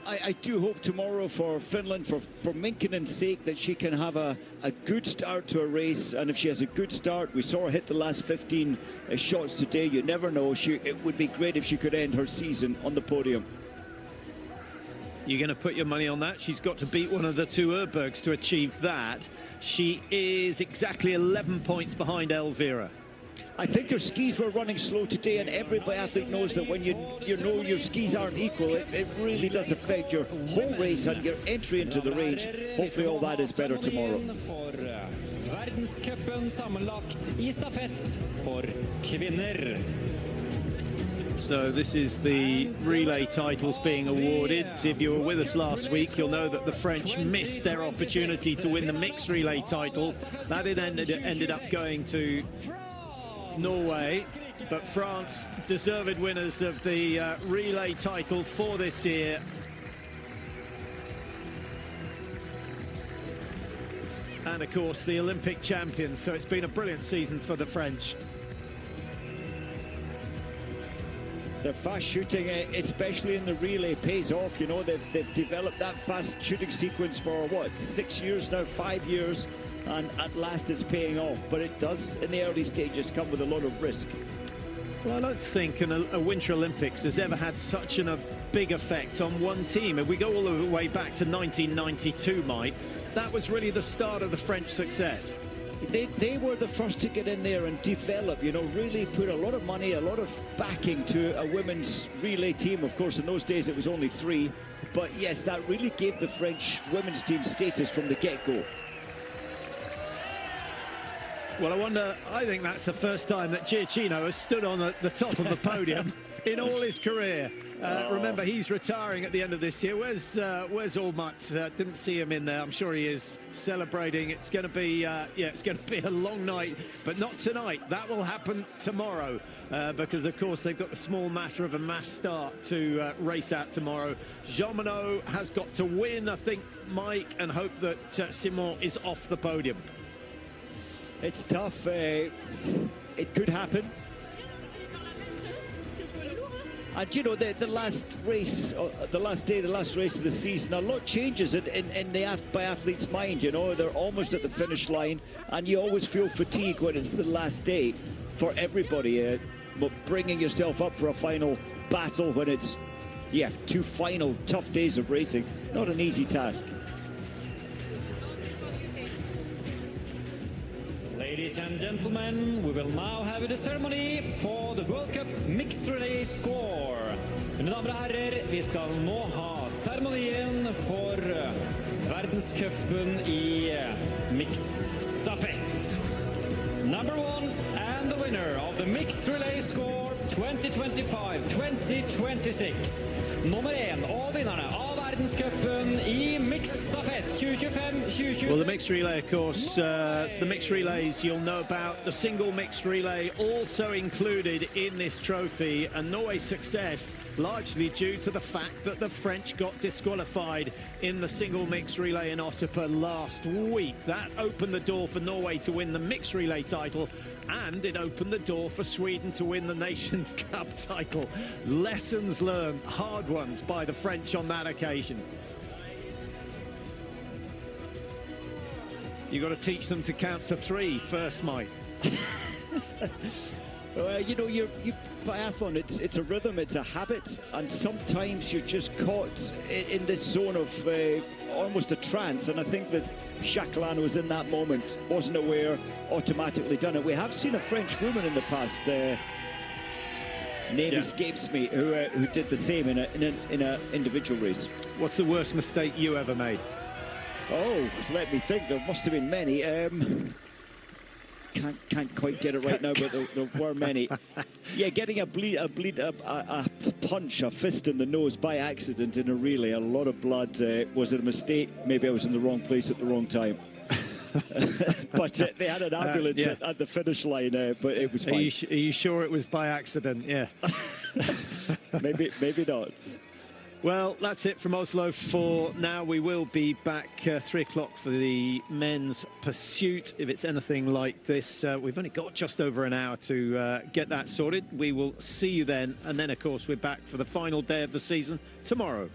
I do hope tomorrow for Finland, for Minkinen's sake, that she can have a good start to a race. And if she has a good start, we saw her hit the last 15 shots today. You never know. It would be great if she could end her season on the podium. You're going to put your money on that? She's got to beat one of the two Oebergs to achieve that. She is exactly 11 points behind Elvira. I think her skis were running slow today, and every biathlete knows that when you know your skis aren't equal, it really does affect your whole race and your entry into the range. Hopefully all that is better tomorrow. Verdenscupen sammenlagt I stafett for kvinner. So this is the relay titles being awarded. If you were with us last week, you'll know that the French missed their opportunity to win the mixed relay title. That ended up going to Norway, but France, deserved winners of the relay title for this year. And of course the Olympic champions, so it's been a brilliant season for the French. Their fast shooting, especially in the relay, pays off. You know, they've developed that fast shooting sequence for, what, 6 years now, 5 years, and at last it's paying off. But it does, in the early stages, come with a lot of risk. Well, I don't think a Winter Olympics has ever had such a big effect on one team. If we go all the way back to 1992, Mike, that was really the start of the French success. They were the first to get in there and develop, you know, really put a lot of money, a lot of backing to a women's relay team. Of course, in those days it was only 3. But yes, that really gave the French women's team status from the get-go. Well, I think that's the first time that Giacchino has stood on the top of the podium in all his career. Remember, he's retiring at the end of this year. Where's Allmutt? Didn't see him in there. I'm sure he is celebrating. It's going to be, it's going to be a long night, but not tonight. That will happen tomorrow because, of course, they've got the small matter of a mass start to race out tomorrow. Jean Monod has got to win, I think, Mike, and hope that Simon is off the podium. It's tough. It could happen. And you know, the last race, the last race of the season, a lot changes in the biathlete's mind. You know, they're almost at the finish line, and you always feel fatigue when it's the last day for everybody. But bringing yourself up for a final battle when it's, 2 final tough days of racing, not an easy task. Ladies and gentlemen, we will now have the ceremony for the World Cup Mixed Relay Score. Mine damer og herrer, vi skal nå ha seremonien for verdenscupen I mixed stafett. Number 1 and the winner of the Mixed Relay Score 2025-2026. Nummer 1 og vinnerne av verdenscupen I mixed stafett 2025-2026. Well, the mixed relay, of course, the mixed relays you'll know about. The single mixed relay also included in this trophy, and Norway's success largely due to the fact that the French got disqualified in the single mixed relay in Otterpa last week. That opened the door for Norway to win the mixed relay title, and it opened the door for Sweden to win the Nations Cup title. Lessons learned, hard ones by the French on that occasion. You've got to teach them to count to 3 first, Mike. You know, biathlon, it's a rhythm, it's a habit, and sometimes you're just caught in this zone of almost a trance, and I think that Jacqueline was in that moment, wasn't aware, automatically done it. We have seen a French woman in the past, name escapes me, who did the same in an individual race. What's the worst mistake you ever made? Oh, let me think. There must have been many. Can't quite get it right now, but there were many. Yeah, getting a punch, a fist in the nose by accident in a relay. A lot of blood. Was it a mistake? Maybe I was in the wrong place at the wrong time. But they had an ambulance at the finish line, but it was fine. Are you sure it was by accident? Yeah. Maybe not. Well, that's it from Oslo for now. We will be back 3 o'clock for the men's pursuit. If it's anything like this, we've only got just over an hour to get that sorted. We will see you then. And then, of course, we're back for the final day of the season tomorrow.